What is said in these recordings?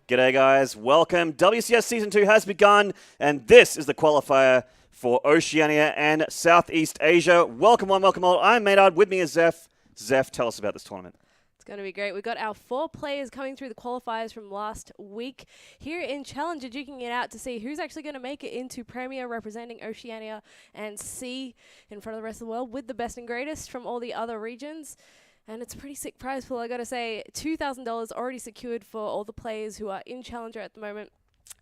G'day guys, welcome. WCS Season 2 has begun, and this is the qualifier for Oceania and Southeast Asia. Welcome one, welcome all. I'm Maynard, with me is Zeph. Zeph, tell us about this tournament. It's going to be great. We've got our 4 players coming through the qualifiers from last week here in Challenger, duking it out to see who's actually going to make it into Premier, representing Oceania and C in front of the rest of the world with the best and greatest from all the other regions. And it's a pretty sick prize pool, I got to say. $2,000 already secured for all the players who are in Challenger at the moment.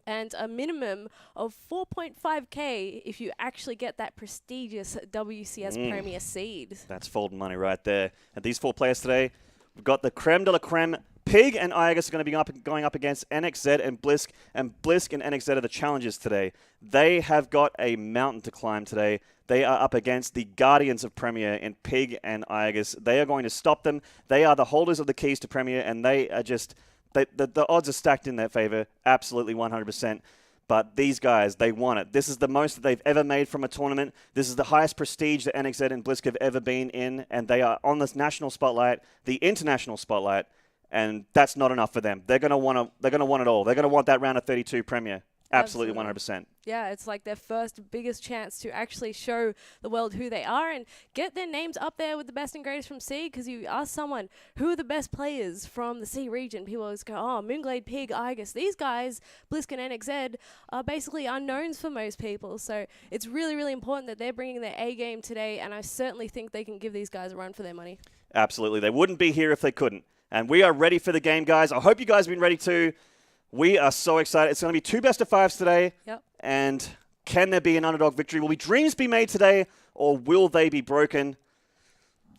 And a minimum of 4.5K if you actually get that prestigious WCS Premier seed. That's folding money right there. And these 4 players today, we've got the creme de la creme. PiG and NXZ are going to be going up against NXZ and Blisk. And Blisk and NXZ are the challengers today. They have got a mountain to climb today. They are up against the guardians of Premier in PiG and NXZ. They are going to stop them. They are the holders of the keys to Premier, and they are just... The odds are stacked in their favor, absolutely 100%. But these guys, they want it. This is the most that they've ever made from a tournament. This is the highest prestige that NXZ and Blisk have ever been in, and they are on this national spotlight, the international spotlight, and that's not enough for them. They're going to want it all. They're going to want that round of 32 Premier. Absolutely 100%. Yeah, it's like their first biggest chance to actually show the world who they are and get their names up there with the best and greatest from C, because you ask someone, who are the best players from the C region? People always go, oh, Moonglade, PiG, Igus. These guys, Blisk and NXZ, are basically unknowns for most people. So it's really, really important that they're bringing their A game today, and I certainly think they can give these guys a run for their money. Absolutely. They wouldn't be here if they couldn't. And we are ready for the game, guys. I hope you guys have been ready too. We are so excited. It's going to be 2 best-of-5s today. Yep. And can there be an underdog victory? Will dreams be made today, or will they be broken?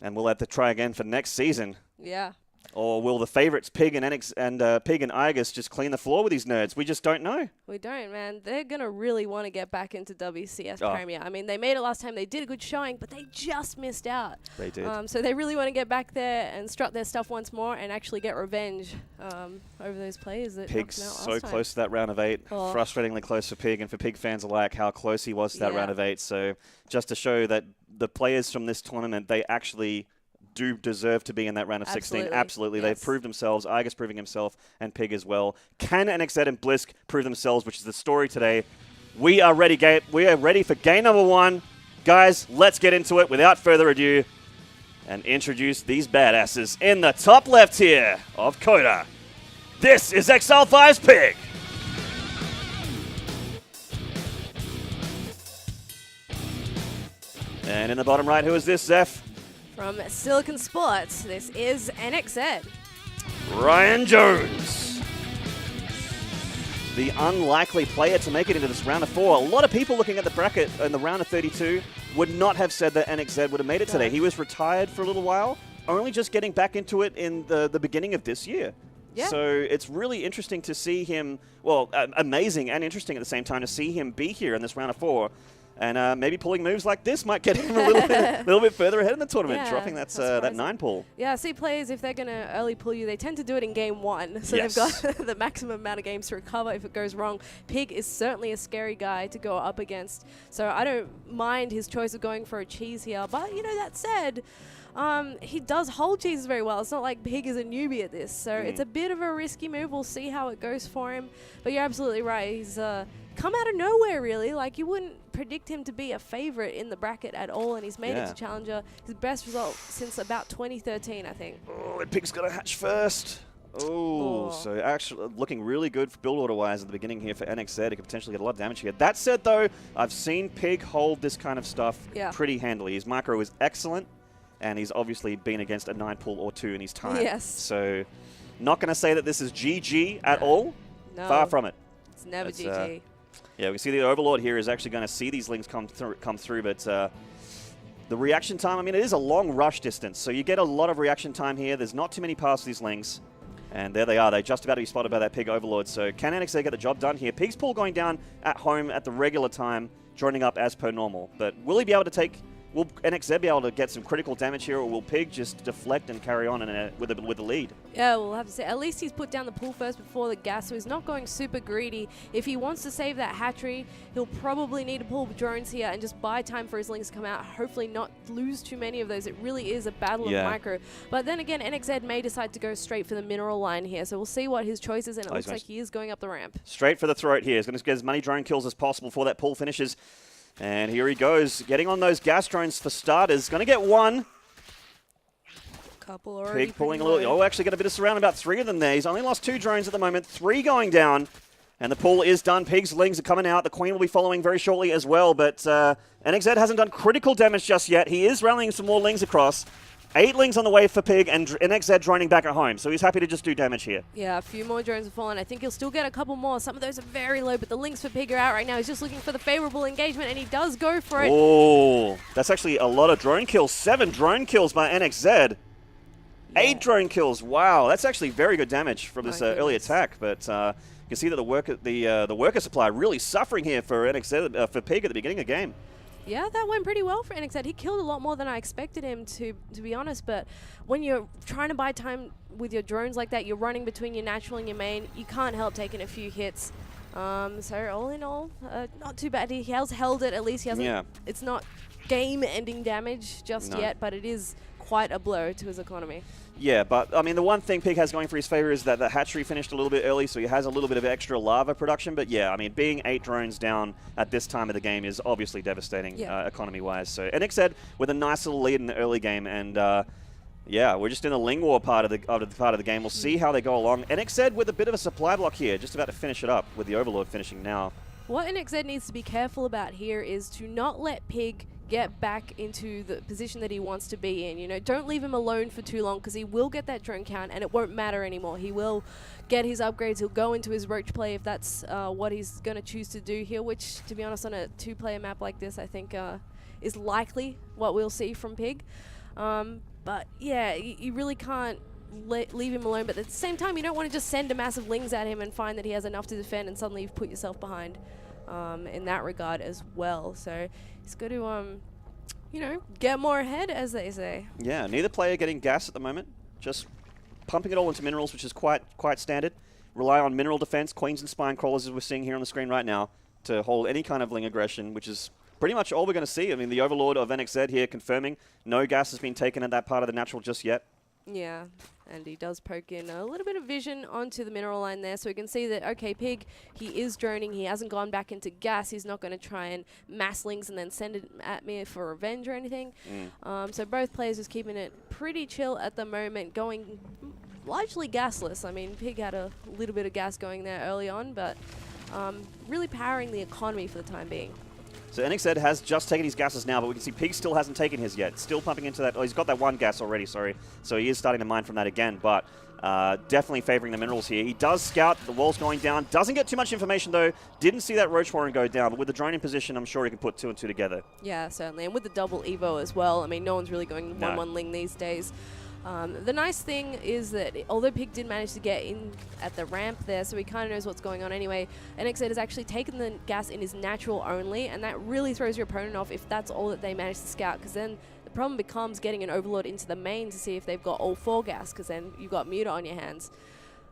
And we'll have to try again for next season. Yeah. Or will the favorites, PiG and Igus, just clean the floor with these nerds? We just don't know. We don't, man. They're going to really want to get back into WCS Premier. I mean, they made it last time. They did a good showing, but they just missed out. They did. So they really want to get back there and strut their stuff once more and actually get revenge over those players that PiG's knocked them out so last time. close to that round of 8. Oh. Frustratingly close for PiG, and for PiG fans alike, how close he was to that round of 8. So just to show that the players from this tournament, they actually do deserve to be in that round of 16. Absolutely. Yes. They've proved themselves. Igus proving himself, and PiG as well. Can NXZ and Blisk prove themselves, which is the story today? We are ready, We are ready for game number 1. Guys, let's get into it without further ado and introduce these badasses in the top left here of Coda. This is XL5's PiG. And in the bottom right, who is this, Zeph? From Silicon Sports, this is NXZ. Ryan Jones. The unlikely player to make it into this round of 4. A lot of people looking at the bracket in the round of 32 would not have said that NXZ would have made it today. He was retired for a little while, only just getting back into it in the beginning of this year. Yeah. So it's really interesting to see him, well, amazing and interesting at the same time to see him be here in this round of 4. And maybe pulling moves like this might get him a little bit further ahead in the tournament, dropping that 9 pull. Yeah, see players, if they're going to early pull you, they tend to do it in game 1. So they've got the maximum amount of games to recover if it goes wrong. PiG is certainly a scary guy to go up against. So I don't mind his choice of going for a cheese here. But, you know, that said, he does hold cheeses very well. It's not like PiG is a newbie at this. So it's a bit of a risky move. We'll see how it goes for him. But you're absolutely right. He's come out of nowhere, really. Like, you wouldn't predict him to be a favorite in the bracket at all, and he's made it to Challenger. His best result since about 2013, I think. Oh, and PiG's got to hatch first. Oh, so actually looking really good for build order-wise at the beginning here for NXZ. He could potentially get a lot of damage here. That said, though, I've seen PiG hold this kind of stuff pretty handily. His micro is excellent, and he's obviously been against a 9 pull or 2 in his time. Yes. So not going to say that this is GG at all. No. Far from it. It's never GG. Yeah, we see the Overlord here is actually going to see these links come through, but the reaction time, I mean, it is a long rush distance, so you get a lot of reaction time here. There's not too many past these links, and there they are. They're just about to be spotted by that PiG Overlord, so can NXZ get the job done here? PiG's pull going down at home at the regular time, joining up as per normal, but will he be able to take will NXZ be able to get some critical damage here, or will PiG just deflect and carry on with the lead? Yeah, we'll have to say. At least he's put down the pull first before the gas, so he's not going super greedy. If he wants to save that hatchery, he'll probably need to pull drones here and just buy time for his lings to come out. Hopefully not lose too many of those. It really is a battle of micro. But then again, NXZ may decide to go straight for the mineral line here, so we'll see what his choice is, and it looks like he is going up the ramp. Straight for the throat here. He's going to get as many drone kills as possible before that pull finishes. And here he goes, getting on those gas drones for starters. Going to get one. Couple already. PiG pulling a little. Oh, actually got a bit of surround, about 3 of them there. He's only lost 2 drones at the moment, 3 going down. And the pull is done. PiG's lings are coming out. The Queen will be following very shortly as well. But NXZ hasn't done critical damage just yet. He is rallying some more lings across. 8 lings on the way for PiG, and NXZ droning back at home. So he's happy to just do damage here. Yeah, a few more drones have fallen. I think he'll still get a couple more. Some of those are very low, but the lings for PiG are out right now. He's just looking for the favorable engagement, and he does go for it. Oh, that's actually a lot of drone kills. 7 drone kills by NXZ. 8 drone kills. Wow, that's actually very good damage from this early attack. But you can see that the worker supply really suffering here for NXZ, for PiG at the beginning of the game. Yeah, that went pretty well for NXZ. He killed a lot more than I expected him to be honest. But when you're trying to buy time with your drones like that, you're running between your natural and your main, you can't help taking a few hits. So all in all, not too bad. He has held it. At least he hasn't. Yeah. It's not game-ending damage just yet, but it is quite a blow to his economy. Yeah, but I mean, the one thing PiG has going for his favor is that the hatchery finished a little bit early, so he has a little bit of extra lava production. But yeah, I mean, being 8 drones down at this time of the game is obviously devastating economy-wise. So NXZ with a nice little lead in the early game, and yeah, we're just in the Ling War part of the game. We'll see how they go along. NXZ with a bit of a supply block here, just about to finish it up with the Overlord finishing now. What NXZ needs to be careful about here is to not let PiG get back into the position that he wants to be in. You know, don't leave him alone for too long, because he will get that drone count and it won't matter anymore. He will get his upgrades. He'll go into his roach play if that's what he's going to choose to do here, which, to be honest, on a 2-player map like this, I think is likely what we'll see from PiG. But yeah, you really can't leave him alone, but at the same time, you don't want to just send a massive lings at him and find that he has enough to defend, and suddenly you've put yourself behind in that regard as well. So he's got to, you know, get more ahead, as they say. Yeah, neither player getting gas at the moment. Just pumping it all into minerals, which is quite standard. Rely on mineral defense, queens and spine crawlers, as we're seeing here on the screen right now, to hold any kind of ling aggression, which is pretty much all we're going to see. I mean, the Overlord of NXZ here confirming no gas has been taken at that part of the natural just yet. Yeah, and he does poke in a little bit of vision onto the mineral line there, so we can see that, okay, PiG, he is droning. He hasn't gone back into gas. He's not going to try and mass lings and then send it at me for revenge or anything. So both players just keeping it pretty chill at the moment, going largely gasless. I mean, PiG had a little bit of gas going there early on, but really powering the economy for the time being. So NXZ has just taken his gases now, but we can see PiG still hasn't taken his yet. Still pumping into that. Oh, he's got that 1 gas already, sorry. So he is starting to mine from that again, but definitely favoring the minerals here. He does scout. The wall's going down. Doesn't get too much information, though. Didn't see that roach warren go down, but with the drone in position, I'm sure he can put 2 and 2 together. Yeah, certainly. And with the double Evo as well. I mean, no one's really going 1-1 ling these days. The nice thing is that although PiG did manage to get in at the ramp there, so he kind of knows what's going on anyway, NXZ has actually taken the gas in his natural only, and that really throws your opponent off if that's all that they manage to scout, because then the problem becomes getting an Overlord into the main to see if they've got all 4 gas, because then you've got Muta on your hands.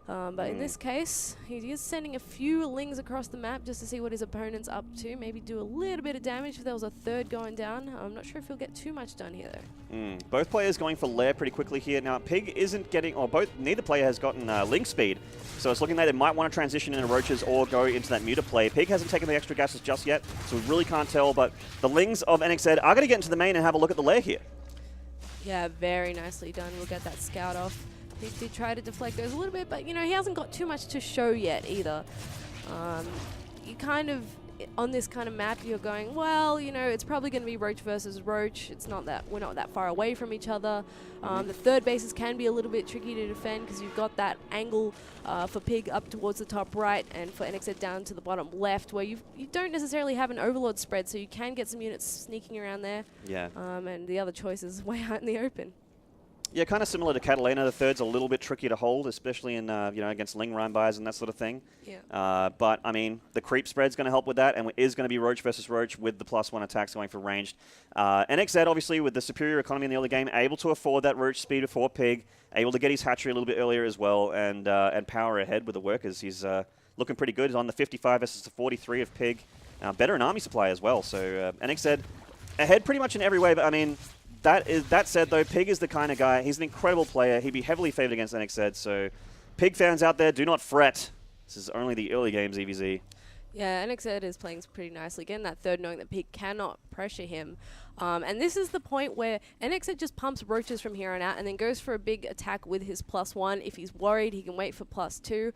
But in this case, he is sending a few lings across the map just to see what his opponent's up to. Maybe do a little bit of damage if there was a 3rd going down. I'm not sure if he'll get too much done here, though. Both players going for lair pretty quickly here. Now, PiG isn't getting, or neither player has gotten ling speed. So it's looking like they might want to transition into roaches or go into that Muta play. PiG hasn't taken the extra gases just yet, so we really can't tell. But the lings of NXZ are going to get into the main and have a look at the lair here. Yeah, very nicely done. We'll get that scout off. He did try to deflect those a little bit, but, you know, he hasn't got too much to show yet either. You kind of, on this kind of map, you're going, well, you know, it's probably going to be roach versus roach. It's not that, we're not that far away from each other. The 3rd bases can be a little bit tricky to defend because you've got that angle for PiG up towards the top right and for NXZ down to the bottom left, where you don't necessarily have an Overlord spread, so you can get some units sneaking around there. Yeah. And the other choice is way out in the open. Yeah, kind of similar to Catalina. The third's a little bit tricky to hold, especially in against Ling Rheinbys and that sort of thing. Yeah. But I mean, the creep spread's going to help with that, and it is going to be Roach versus Roach with the +1 attacks going for ranged. NXZ obviously with the superior economy in the early game, able to afford that Roach speed before Pig, able to get his hatchery a little bit earlier as well, and power ahead with the workers. He's looking pretty good. He's on the 55 versus the 43 of Pig. Better in army supply as well. So NXZ ahead pretty much in every way, but I mean. That said, though, Pig is the kind of guy, he's an incredible player. He'd be heavily favored against NXZ, so Pig fans out there, do not fret. This is only the early games, EVZ. Yeah, NXZ is playing pretty nicely. Getting that third, knowing that Pig cannot pressure him. And this is the point where NXZ just pumps Roaches from here on out and then goes for a big attack with his +1. If he's worried, he can wait for +2.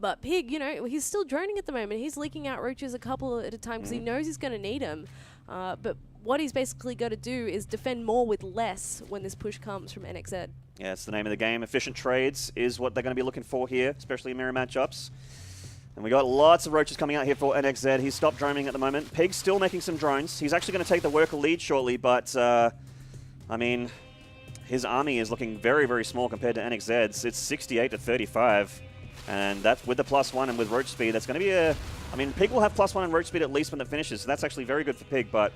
But Pig, he's still droning at the moment. He's leaking out Roaches a couple at a time because he knows he's going to need them. But what he's basically got to do is defend more with less when this push comes from NXZ. Yeah, it's the name of the game. Efficient trades is what they're going to be looking for here, especially in mirror matchups. And we got lots of Roaches coming out here for NXZ. He's stopped droning at the moment. Pig's still making some drones. He's actually going to take the worker lead shortly, but, I mean, his army is looking very, very small compared to NXZ's. It's 68 to 35. And that's with the +1 and with Roach speed. That's going to be I mean, Pig will have +1 and Roach speed at least when it finishes, so that's actually very good for Pig, but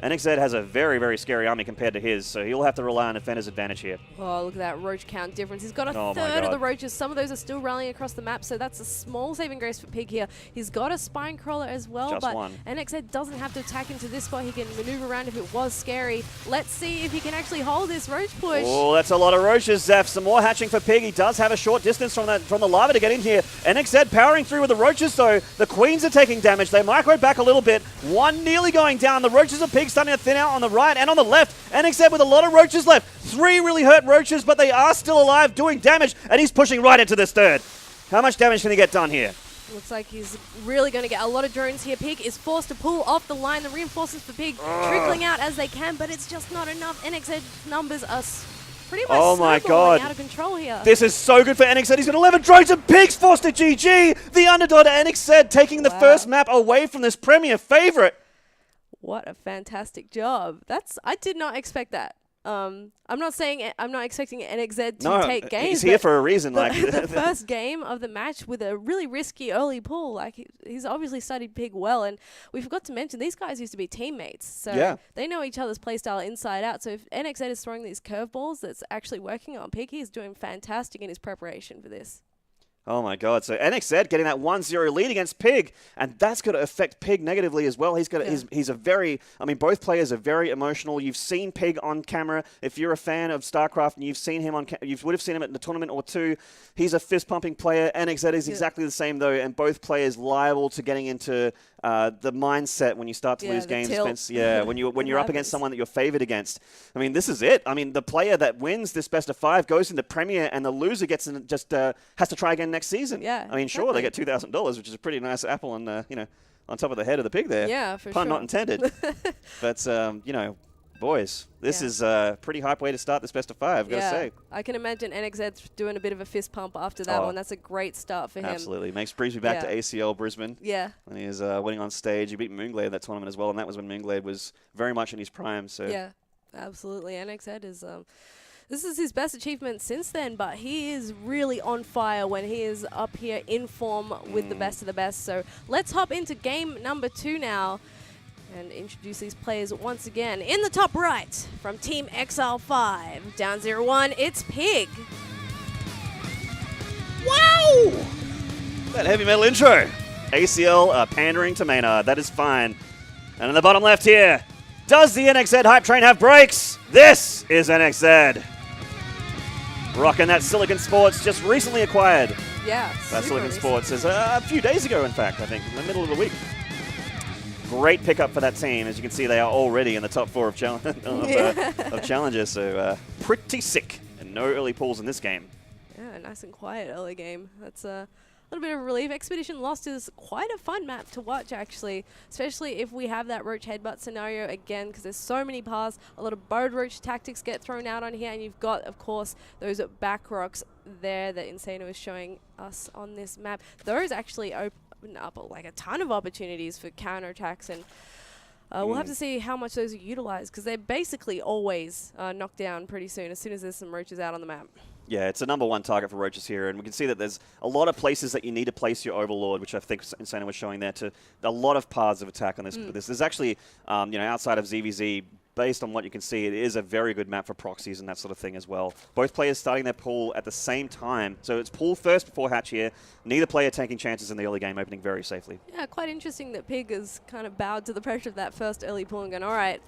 NXZ has a very, very scary army compared to his, so he'll have to rely on defender's advantage here. Oh, look at that Roach count difference. He's got a third of the Roaches. Some of those are still rallying across the map, so that's a small saving grace for Pig here. He's got a Spine Crawler as well, Just but one. NXZ doesn't have to attack into this spot. He can maneuver around if it was scary. Let's see if he can actually hold this Roach push. Oh, that's a lot of Roaches, Zeph. Some more hatching for Pig. He does have a short distance from the lava to get in here. NXZ powering through with the Roaches, though. The Queens are taking damage. They micro back a little bit. One nearly going down. The Roaches of Pig starting to thin out on the right and on the left. NXZ with a lot of Roaches left. 3 really hurt Roaches, but they are still alive, doing damage, and he's pushing right into this third. How much damage can he get done here? Looks like he's really going to get a lot of drones here. Pig is forced to pull off the line. The reinforcements for Pig trickling out as they can, but it's just not enough. NXZ numbers are pretty much out of control here. This is so good for NXZ. He's got 11 drones and Pig's forced to GG. The underdog NXZ taking the first map away from this premier favorite. What a fantastic job. I did not expect that. I'm not expecting NXZ to take games. He's here for a reason. The first game of the match with a really risky early pull. He's obviously studied Pig well, and we forgot to mention these guys used to be teammates, so they know each other's playstyle inside out. So if NXZ is throwing these curveballs that's actually working on Pig, he's doing fantastic in his preparation for this. Oh my God! So NXZ getting that 1-0 lead against Pig, and that's going to affect Pig negatively as well. He's a very, I mean, both players are very emotional. You've seen Pig on camera. If you're a fan of StarCraft and you've seen him you would have seen him at the tournament or two. He's a fist-pumping player. NXZ is exactly the same though, and both players liable to getting into the mindset when you start to lose games. When you're up against someone that you're favored against. I mean, this is it. I mean, the player that wins this best of 5 goes into Premier, and the loser gets in, has to try again next season. Yeah, I mean, sure, they get $2,000, which is a pretty nice apple on on top of the head of the Pig there. Yeah, for Pun sure. not intended. But boys, this is a pretty hype way to start this best of 5, I've got to say. I can imagine NXZ doing a bit of a fist pump after that one. That's a great start for him. Absolutely. Brings me back to ACL Brisbane. Yeah. When he was winning on stage. He beat Moonglade that tournament as well, and that was when Moonglade was very much in his prime. So yeah, absolutely. NXZ is... this is his best achievement since then, but he is really on fire when he is up here in form with the best of the best. So let's hop into game number 2 now and introduce these players once again. In the top right, from Team XL5, down 0-1, it's Pig. Wow! That heavy metal intro. ACL pandering to Maynard. That is fine. And in the bottom left here, does the NXZ hype train have brakes? This is NXZ. Rocking that Silicon Sports, just recently acquired. Yeah, That Silicon Sports is a few days ago, in fact, I think, in the middle of the week. Great pickup for that team. As you can see, they are already in the top 4 of Challenger, so pretty sick. And no early pulls in this game. Yeah, nice and quiet early game. That's a little bit of a relief. Expedition Lost is quite a fun map to watch, actually, especially if we have that Roach headbutt scenario again, because there's so many paths. A lot of Bowed Roach tactics get thrown out on here, and you've got, of course, those back rocks there that Insano is showing us on this map. Those actually open up like a ton of opportunities for counterattacks and We'll have to see how much those are utilized, because they're basically always knocked down pretty soon, as soon as there's some roaches out on the map. Yeah, it's a #1 target for roaches here, and we can see that there's a lot of places that you need to place your Overlord, which I think Insana was showing there, to a lot of paths of attack on this. There's actually, outside of ZVZ, based on what you can see, it is a very good map for proxies and that sort of thing as well. Both players starting their pool at the same time, so it's pool first before hatch here. Neither player taking chances in the early game, opening very safely. Yeah, quite interesting that Pig has kind of bowed to the pressure of that first early pool and gone, all right,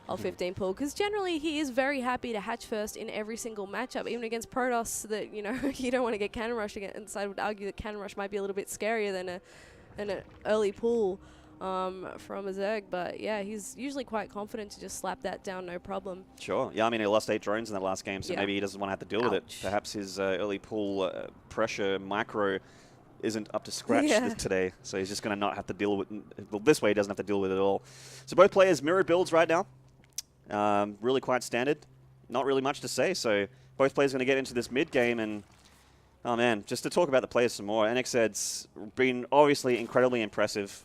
I'll 15 pool, because generally he is very happy to hatch first in every single matchup, even against Protoss. That you don't want to get cannon rush against. And so I would argue that cannon rush might be a little bit scarier than an early pool from a Zerg. But yeah, he's usually quite confident to just slap that down, no problem. Sure. Yeah, I mean, he lost 8 drones in that last game, so maybe he doesn't want to have to deal with it. Ouch. Perhaps his early pool pressure micro isn't up to scratch today, so he's just going to not have to deal with it. Well, this way he doesn't have to deal with it at all. So both players mirror builds right now. Really quite standard. Not really much to say, so both players are going to get into this mid game, and oh man, just to talk about the players some more, NXZ's been obviously incredibly impressive,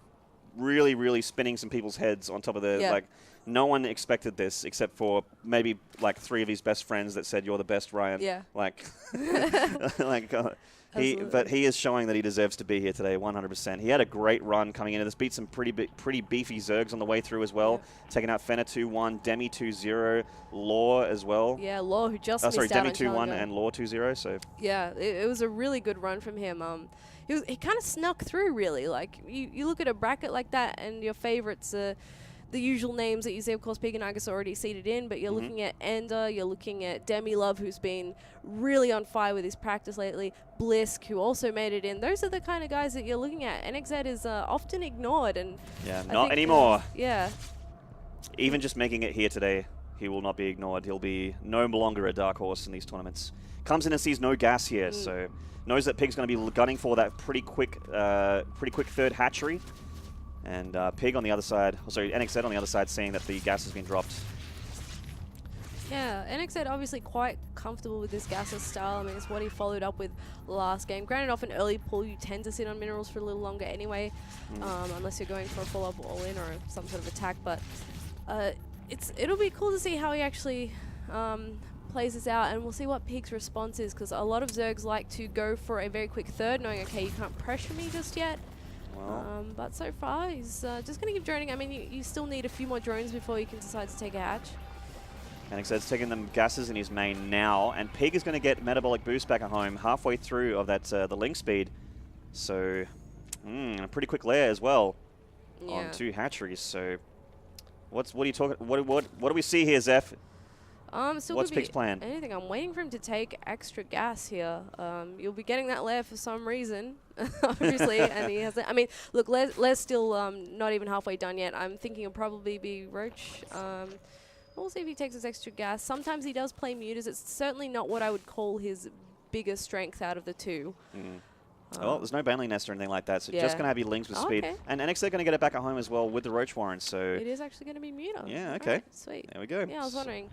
really, really spinning some people's heads on top of the, like, no one expected this except for maybe like 3 of his best friends that said, "You're the best, Ryan." Yeah. Like, but he is showing that he deserves to be here today, 100%. He had a great run coming into this, beat some pretty beefy Zergs on the way through as well, taking out Fenner 2-1, Demi 2-0, Law as well. Yeah, Law, who just missed Demi out 2-1 and Law 2-0. So yeah, it was a really good run from him. He kind of snuck through, really. Like, you look at a bracket like that, and your favorites are the usual names that you see. Of course, PiG and NXZ already seeded in, but you're looking at Ender, you're looking at Demi Love, who's been really on fire with his practice lately, Blisk, who also made it in. Those are the kind of guys that you're looking at. NXZ is often ignored, and not anymore. Yeah. Even just making it here today, he will not be ignored. He'll be no longer a dark horse in these tournaments. Comes in and sees no gas here, so knows that Pig's going to be gunning for that pretty quick third hatchery. And Pig on the other side, NXZ on the other side, seeing that the gas has been dropped. Yeah, NXZ obviously quite comfortable with this gasless style. I mean, it's what he followed up with last game. Granted, off an early pull, you tend to sit on minerals for a little longer anyway, unless you're going for a full-up all-in or some sort of attack. But it'll be cool to see how he actually plays this out, and we'll see what Pig's response is, because a lot of Zergs like to go for a very quick third, knowing, okay, you can't pressure me just yet. But so far, he's just going to keep droning. I mean, you still need a few more drones before you can decide to take a hatch. NXZ's taking them gases in his main now, and Pig is going to get metabolic boost back at home halfway through of that the link speed. So, a pretty quick layer as well on 2 hatcheries. So, what are you talking? What do we see here, Zeph? What's Pig's plan? Anything. I'm waiting for him to take extra gas here. You'll be getting that layer for some reason, obviously, and he has. I mean, look, Lair's still not even halfway done yet. I'm thinking it'll probably be Roach. We'll see if he takes his extra gas. Sometimes he does play mutas. It's certainly not what I would call his biggest strength out of the 2. Well, there's no Banley Nest or anything like that, so just going to have your links with speed. And NXZ going to get it back at home as well with the Roach Warren. So it is actually going to be muta. Yeah, okay. Right, sweet. There we go. Yeah, I was wondering.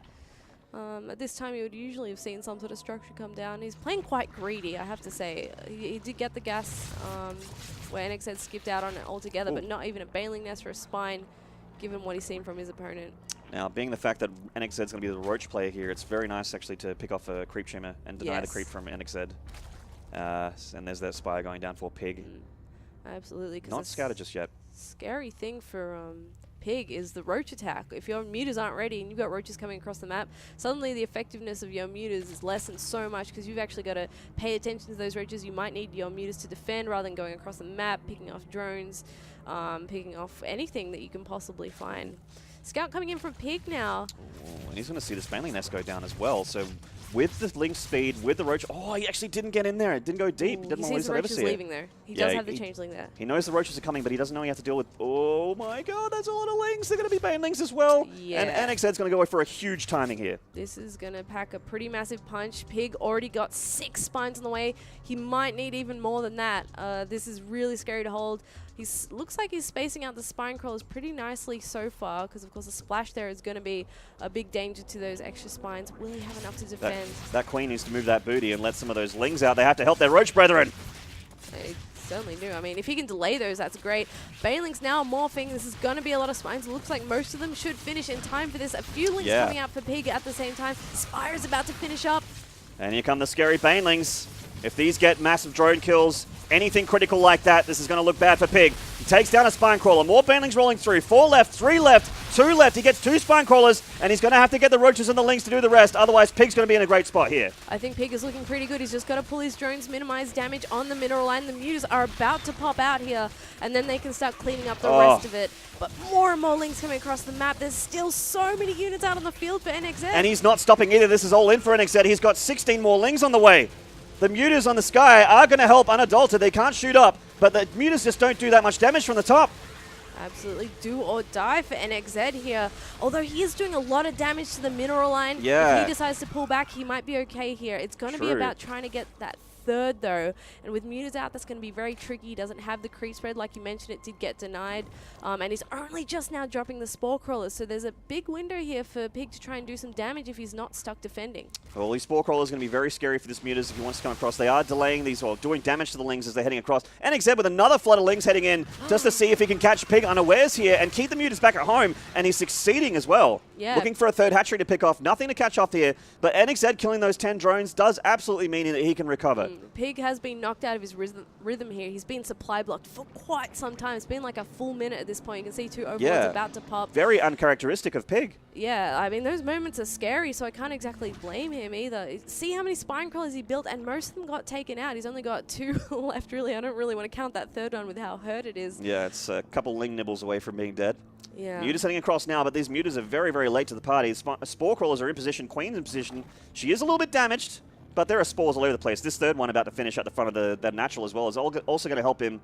At this time, you would usually have seen some sort of structure come down. He's playing quite greedy, I have to say. He did get the gas where NXZ skipped out on it altogether, but not even a Baneling Nest or a Spine, given what he's seen from his opponent. Now, being the fact that NXZ is going to be the Roach player here, it's very nice actually to pick off a creep shimmer and deny the creep from NXZ. And there's that Spire going down for Pig. Absolutely. Not scouted just yet. Scary thing for Pig is the Roach attack. If your mutas aren't ready and you've got Roaches coming across the map, suddenly the effectiveness of your mutas is lessened so much, because you've actually got to pay attention to those Roaches. You might need your mutas to defend rather than going across the map, picking off drones, picking off anything that you can possibly find. Scout coming in from Pig now. And he's going to see the Spanling Nest go down as well. So with the link speed, with the Roach, he actually didn't get in there. It didn't go deep. He didn't sees the Roaches leaving there. He does have the changeling there. He knows the Roaches are coming, but he doesn't know he has to deal with, oh my god, that's a lot of links. They're going to be Banelings as well. Yeah. And NXZ's going to go for a huge timing here. This is going to pack a pretty massive punch. Pig already got 6 spines on the way. He might need even more than that. This is really scary to hold. Looks like he's spacing out the spine crawlers pretty nicely so far, because of course the splash there is going to be a big danger to those extra spines. Will he have enough to defend? That Queen needs to move that booty and let some of those lings out. They have to help their Roach brethren. Certainly do. I mean, if he can delay those, that's great. Bailing's now morphing. This is going to be a lot of spines. It looks like most of them should finish in time for this. A few links coming out for Pig at the same time. Spire's about to finish up. And here come the scary Banelings. If these get massive drone kills, anything critical like that, this is going to look bad for Pig. He takes down a Spine Crawler. More Banelings rolling through. 4 left, 3 left, 2 left. He gets 2 Spine Crawlers, and he's going to have to get the Roaches and the Lings to do the rest. Otherwise, Pig's going to be in a great spot here. I think Pig is looking pretty good. He's just got to pull his drones, minimize damage on the mineral line. The Mutas are about to pop out here, and then they can start cleaning up the rest of it. But more and more Lings coming across the map. There's still so many units out on the field for NXZ. And he's not stopping either. This is all in for NXZ. He's got 16 more Lings on the way. The Mutas on the sky are going to help unadulterated. They can't shoot up, but the Mutas just don't do that much damage from the top. Absolutely do or die for NXZ here. Although he is doing a lot of damage to the mineral line. Yeah. If he decides to pull back, he might be okay here. It's going to be about trying to get that third, though. And with Mutas out, that's going to be very tricky. He doesn't have the creep spread. Like you mentioned, it did get denied. And he's only just now dropping the Spore Crawlers. So there's a big window here for Pig to try and do some damage if he's not stuck defending. Well, these Spore Crawlers are going to be very scary for this Mutas if he wants to come across. They are delaying these or doing damage to the Lings as they're heading across. NXZ with another flood of Lings heading in just to see if he can catch Pig unawares here and keep the Mutas back at home. And he's succeeding as well. Yeah. Looking for a third hatchery to pick off. Nothing to catch off here. But NXZ killing those 10 drones does absolutely mean that he can recover. Pig has been knocked out of his rhythm here. He's been supply blocked for quite some time. It's been like a full minute at this point. You can see 2 overlords about to pop. Very uncharacteristic of Pig. Yeah, I mean, those moments are scary, so I can't exactly blame him either. See how many Spine Crawlers he built, and most of them got taken out. He's only got 2 left, really. I don't really want to count that third one with how hurt it is. Yeah, it's a couple Ling nibbles away from being dead. Yeah. Mutas heading across now, but these Mutas are very, very late to the party. Spore Crawlers are in position. Queen's in position. She is a little bit damaged, but there are spores all over the place. This third one about to finish at the front of the natural as well is also going to help him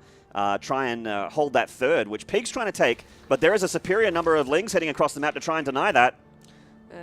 try and hold that third, which Pig's trying to take, but there is a superior number of Lings heading across the map to try and deny that.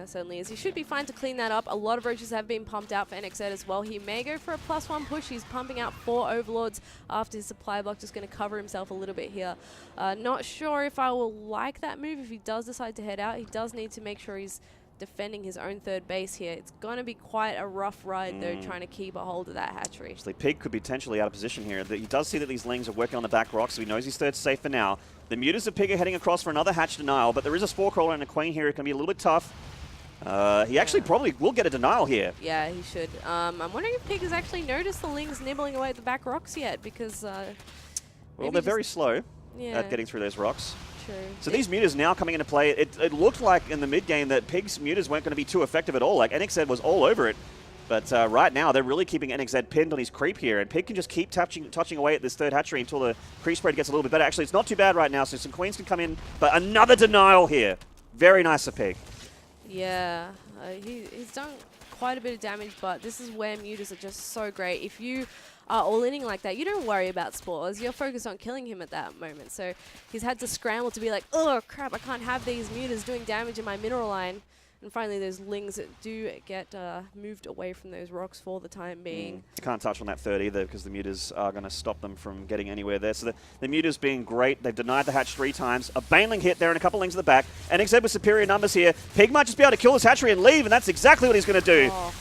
Certainly is. He should be fine to clean that up. A lot of Roaches have been pumped out for NXZ as well. He may go for a +1 push. He's pumping out 4 Overlords after his supply block, just going to cover himself a little bit here. Not sure if I will like that move if he does decide to head out. He does need to make sure he's defending his own third base here. It's going to be quite a rough ride, though, trying to keep a hold of that hatchery. Actually, Pig could be potentially out of position here. He does see that these Lings are working on the back rock, so he knows his third's safe for now. The Mutas of Pig are heading across for another hatch denial, but there is a Spore Crawler and a Queen here. It can be a little bit tough. He actually probably will get a denial here. Yeah, he should. I'm wondering if Pig has actually noticed the Lings nibbling away at the back rocks yet, because... well, they're very slow at getting through those rocks. True. So these Mutas now coming into play. It looked like in the mid-game that Pig's Mutas weren't going to be too effective at all. Like, NXZ was all over it. But right now, they're really keeping NXZ pinned on his creep here. And Pig can just keep touching away at this third hatchery until the creep spread gets a little bit better. Actually, it's not too bad right now, so some Queens can come in. But another denial here. Very nice of Pig. Yeah, he's done quite a bit of damage, but this is where Mutas are just so great. If you are all-inning like that, you don't worry about spores. You're focused on killing him at that moment. So he's had to scramble to be like, oh, crap, I can't have these Mutas doing damage in my mineral line. And finally, those Lings that do get moved away from those rocks for the time being. You can't touch on that third either because the Mutas are going to stop them from getting anywhere there. So the Mutas being great. They've denied the hatch 3 times. A Baneling hit there and a couple Lings at the back. NXZ with superior numbers here. Pig might just be able to kill this hatchery and leave, and that's exactly what he's going to do. Oh,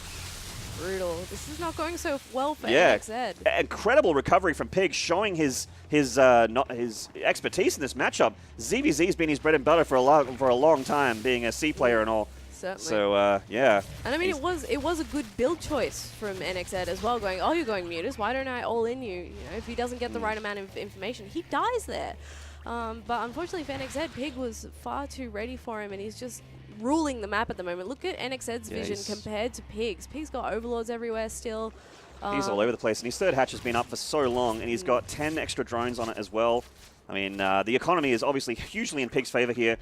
brutal. This is not going so well for NXZ. Incredible recovery from Pig, showing his expertise in this matchup. ZVZ's been his bread and butter for a long time, being a C player and all. Certainly. So, yeah. And I mean, it was a good build choice from NXZ as well, going, oh, you're going Mutas, why don't I all-in you? You know, if he doesn't get the right amount of information, he dies there. But unfortunately for NXZ, Pig was far too ready for him, and he's just ruling the map at the moment. Look at NXZ's vision compared to Pig's. Pig's got Overlords everywhere still. He's all over the place, and his third hatch has been up for so long, and he's got 10 extra drones on it as well. I mean, the economy is obviously hugely in Pig's favor here.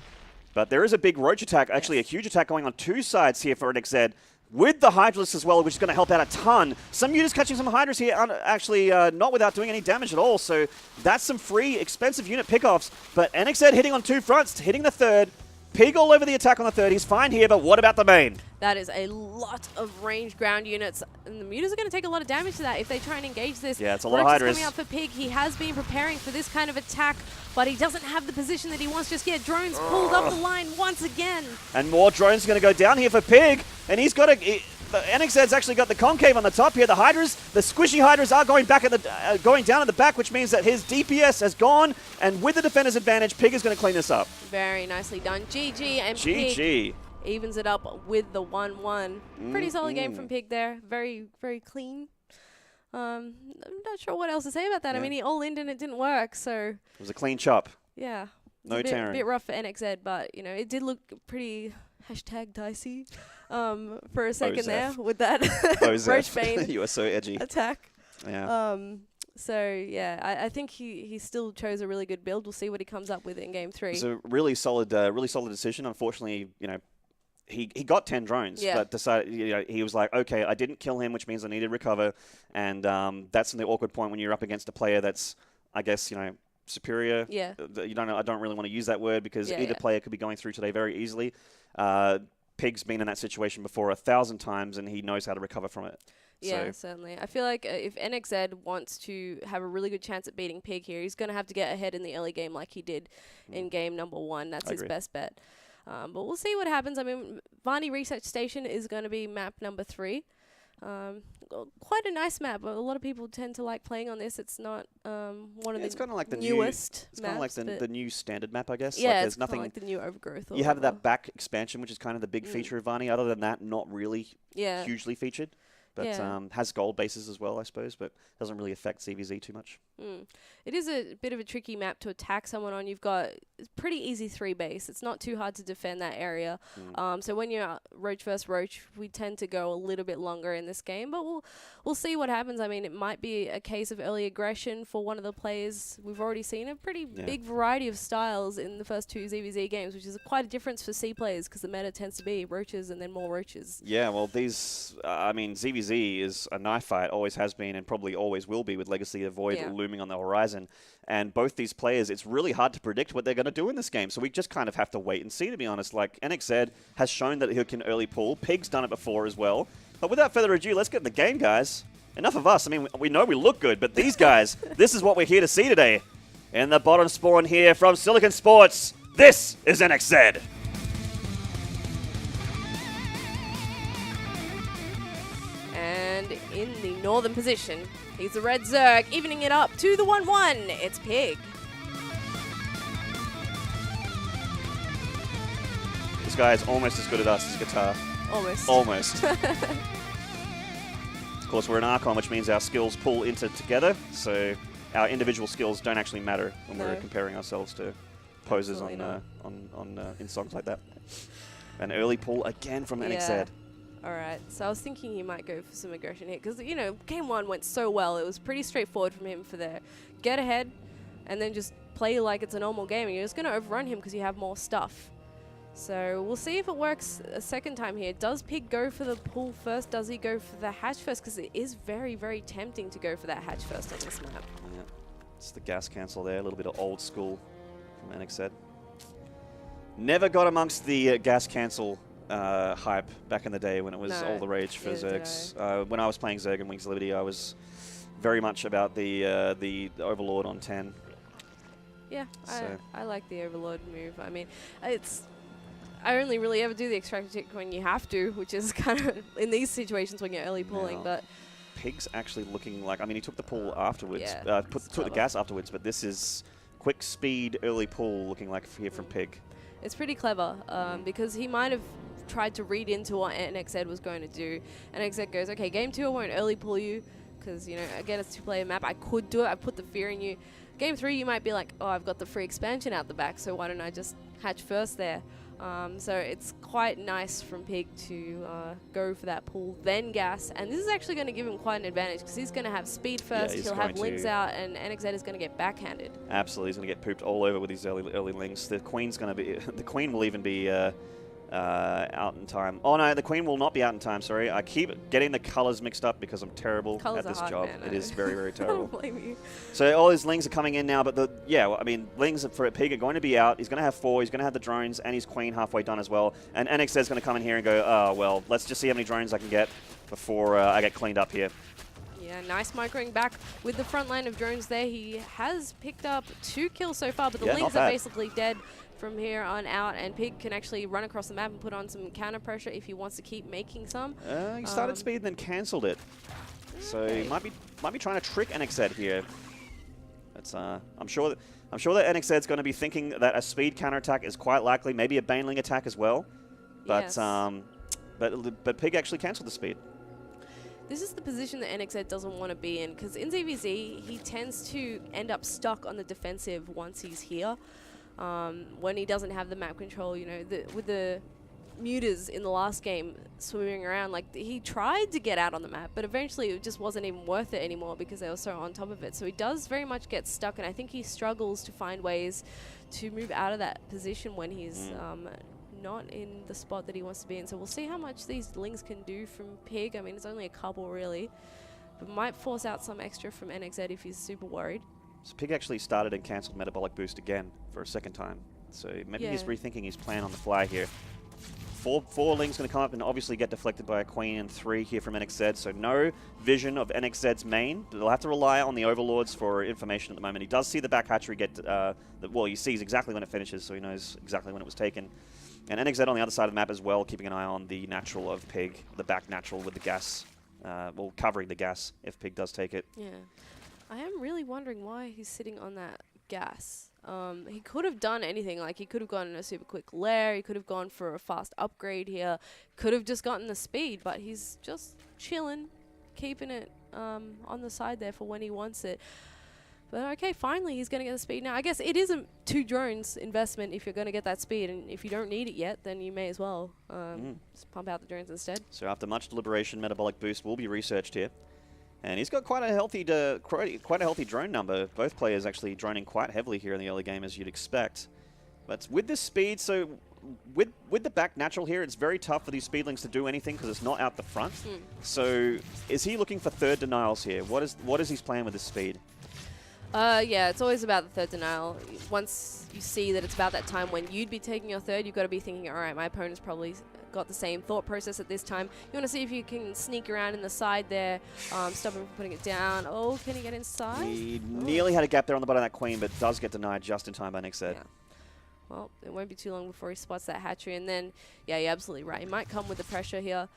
But there is a big roach attack, actually a huge attack going on 2 sides here for NXZ, with the Hydralisk as well, which is going to help out a ton. Some units catching some Hydras here, actually not without doing any damage at all, so that's some free, expensive unit pickoffs. But NXZ hitting on 2 fronts, hitting the third. Pig all over the attack on the third. He's fine here, but what about the main? That is a lot of range ground units, and the Mutas are going to take a lot of damage to that if they try and engage this. Yeah, it's a lot of Hydras. Coming out for Pig. He has been preparing for this kind of attack, but he doesn't have the position that he wants just yet. Drones pulled up the line once again. And more drones are going to go down here for Pig, and he's got a... NXZ's actually got the concave on the top here. The Hydras, the squishy Hydras are going back at the going down at the back, which means that his DPS has gone, and with the defender's advantage, Pig is going to clean this up. Very nicely done. GG, and GG. Pig evens it up with the 1-1. Pretty solid game from Pig there. Very, very clean. I'm not sure what else to say about that. Yeah. I mean, he all-in and it didn't work, so... It was a clean chop. Yeah. No tearing. A bit rough for NXZ, but, you know, it did look pretty #dicey for a second there with that Roachbane you were so edgy. attack. Yeah. So, yeah, I think he still chose a really good build. We'll see what he comes up with in Game 3. It's a really solid decision. Unfortunately, you know, he got 10 drones, but decided, you know, he was like, okay, I didn't kill him, which means I need to recover, and that's the awkward point when you're up against a player that's, I guess, you know, superior. Yeah. You don't know, I don't really want to use that word because either player could be going through today very easily. Pig's been in that situation before 1,000 times, and he knows how to recover from it. Yeah, certainly. I feel like if NXZ wants to have a really good chance at beating Pig here, he's going to have to get ahead in the early game like he did in game number 1. That's his best bet. But we'll see what happens. I mean, Vaani Research Station is going to be map number 3. Quite a nice map. A lot of people tend to like playing on this. It's not one of the kind of like the newest It's kind of like the new standard map, I guess. Yeah, like it's nothing like the new Overgrowth. You have that back expansion, which is kind of the big feature of Vaani. Other than that, not really hugely featured. But has gold bases as well, I suppose, but doesn't really affect ZVZ too much. It is a bit of a tricky map to attack someone on. You've got pretty easy 3 base. It's not too hard to defend that area. So when you're Roach versus Roach, we tend to go a little bit longer in this game, but we'll see what happens. I mean, it might be a case of early aggression for one of the players. We've already seen a pretty big variety of styles in the first 2 ZVZ games, which is quite a difference for C players because the meta tends to be Roaches and then more Roaches. Yeah, well, these, I mean, ZVZ is a knife fight, always has been and probably always will be with Legacy of Void looming on the horizon. And both these players, it's really hard to predict what they're going to do in this game. So we just kind of have to wait and see, to be honest. Like, NXZ has shown that he can early pull. Pig's done it before as well. But without further ado, let's get in the game, guys. Enough of us. I mean, we know we look good, but these guys, this is what we're here to see today. In the bottom spawn here from Silicon Sports, this is NXZ. And in the northern position, he's the red Zerg, evening it up to the 1-1. It's Pig. This guy is almost as good at us as guitar. Almost. Almost. Of course, we're an Archon, which means our skills pull into together, so our individual skills don't actually matter when we're comparing ourselves to poses in songs like that. An early pull again from NXZ. Alright, so I was thinking he might go for some aggression here because, you know, game 1 went so well. It was pretty straightforward from him for the get ahead and then just play like it's a normal game. And you're just going to overrun him because you have more stuff. So we'll see if it works a second time here. Does Pig go for the pull first? Does he go for the hatch first? Because it is very, very tempting to go for that hatch first on this map. Yeah, it's the gas cancel there. A little bit of old school from NXZ. Never got amongst the gas cancel hype back in the day when it was all the rage for Zergs. When I was playing Zerg and Wings of Liberty, I was very much about the Overlord on 10. Yeah, so. I like the Overlord move. I mean, I only really ever do the extractor tick when you have to, which is kind of in these situations when you're early pulling. But Pig's actually looking like, I mean, he took the pull afterwards, took the gas afterwards, but this is quick speed early pull looking like here from Pig. It's pretty clever because he might have tried to read into what NXZ was going to do. NXZ goes, okay, game 2 I won't early pull you because, you know, again, it's a 2-player map. I could do it. I put the fear in you. Game 3, you might be like, oh, I've got the free expansion out the back, so why don't I just hatch first there? So it's quite nice from Pig to go for that pull, then gas. And this is actually going to give him quite an advantage because he's going to have speed first, he'll have lings out, and NXZ is going to get backhanded. Absolutely, he's going to get pooped all over with these early lings. The Queen's going to be, the Queen will even be out in time. Oh no, the Queen will not be out in time, sorry. I keep getting the colors mixed up because I'm terrible at this job. Man, it is very, very terrible. I don't blame you. So all his lings are coming in now, but I mean, lings for Pig are going to be out. He's going to have 4, he's going to have the drones, and his Queen halfway done as well. And NXZ is going to come in here and go, oh, well, let's just see how many drones I can get before I get cleaned up here. Yeah, nice microing back with the front line of drones there. He has picked up 2 kills so far, but the Lings are basically dead from here on out, and Pig can actually run across the map and put on some counter pressure if he wants to keep making some. He started speed and then cancelled it. So he might be trying to trick NXZ here. That's I'm sure that NXZ's going to be thinking that a speed counterattack is quite likely, maybe a Baneling attack as well. But yes. But Pig actually cancelled the speed. This is the position that NXZ doesn't want to be in, because in ZVZ, he tends to end up stuck on the defensive once he's here. When he doesn't have the map control, you know, with the muters in the last game swimming around, like, he tried to get out on the map, but eventually it just wasn't even worth it anymore because they were so on top of it. So he does very much get stuck, and I think he struggles to find ways to move out of that position when he's not in the spot that he wants to be in. So we'll see how much these Lings can do from Pig. I mean, it's only a couple really, but might force out some extra from NXZ if he's super worried. So Pig actually started and cancelled Metabolic Boost again for a second time. So maybe he's rethinking his plan on the fly here. Four Lings going to come up and obviously get deflected by a Queen, and 3 here from NXZ. So no vision of NXZ's main. They'll have to rely on the Overlords for information at the moment. He does see the back hatchery get, well, he sees exactly when it finishes, so he knows exactly when it was taken. And NXZ on the other side of the map as well, keeping an eye on the natural of Pig, the back natural with the gas, well, covering the gas if Pig does take it. Yeah. I am really wondering why he's sitting on that gas. He could have done anything. Like, he could have gone in a super quick lair, he could have gone for a fast upgrade here, could have just gotten the speed, but he's just chilling, keeping it on the side there for when he wants it. But okay, finally he's going to get the speed now. I guess it isn't 2 drones investment if you're going to get that speed, and if you don't need it yet, then you may as well just pump out the drones instead. So after much deliberation, Metabolic Boost will be researched here. And he's got quite a healthy drone number. Both players actually droning quite heavily here in the early game, as you'd expect. But with this speed, so with the back natural here, it's very tough for these speedlings to do anything because it's not out the front. So is he looking for third denials here? What is his plan with this speed? Yeah, it's always about the third denial. Once you see that it's about that time when you'd be taking your third, you've got to be thinking, all right, my opponent's probably got the same thought process at this time. You want to see if you can sneak around in the side there, stop him from putting it down. Oh, can he get inside? He nearly had a gap there on the bottom of that Queen, but does get denied just in time by NXZ. Yeah. Well, it won't be too long before he spots that hatchery, and then, yeah, you're absolutely right. He might come with the pressure here.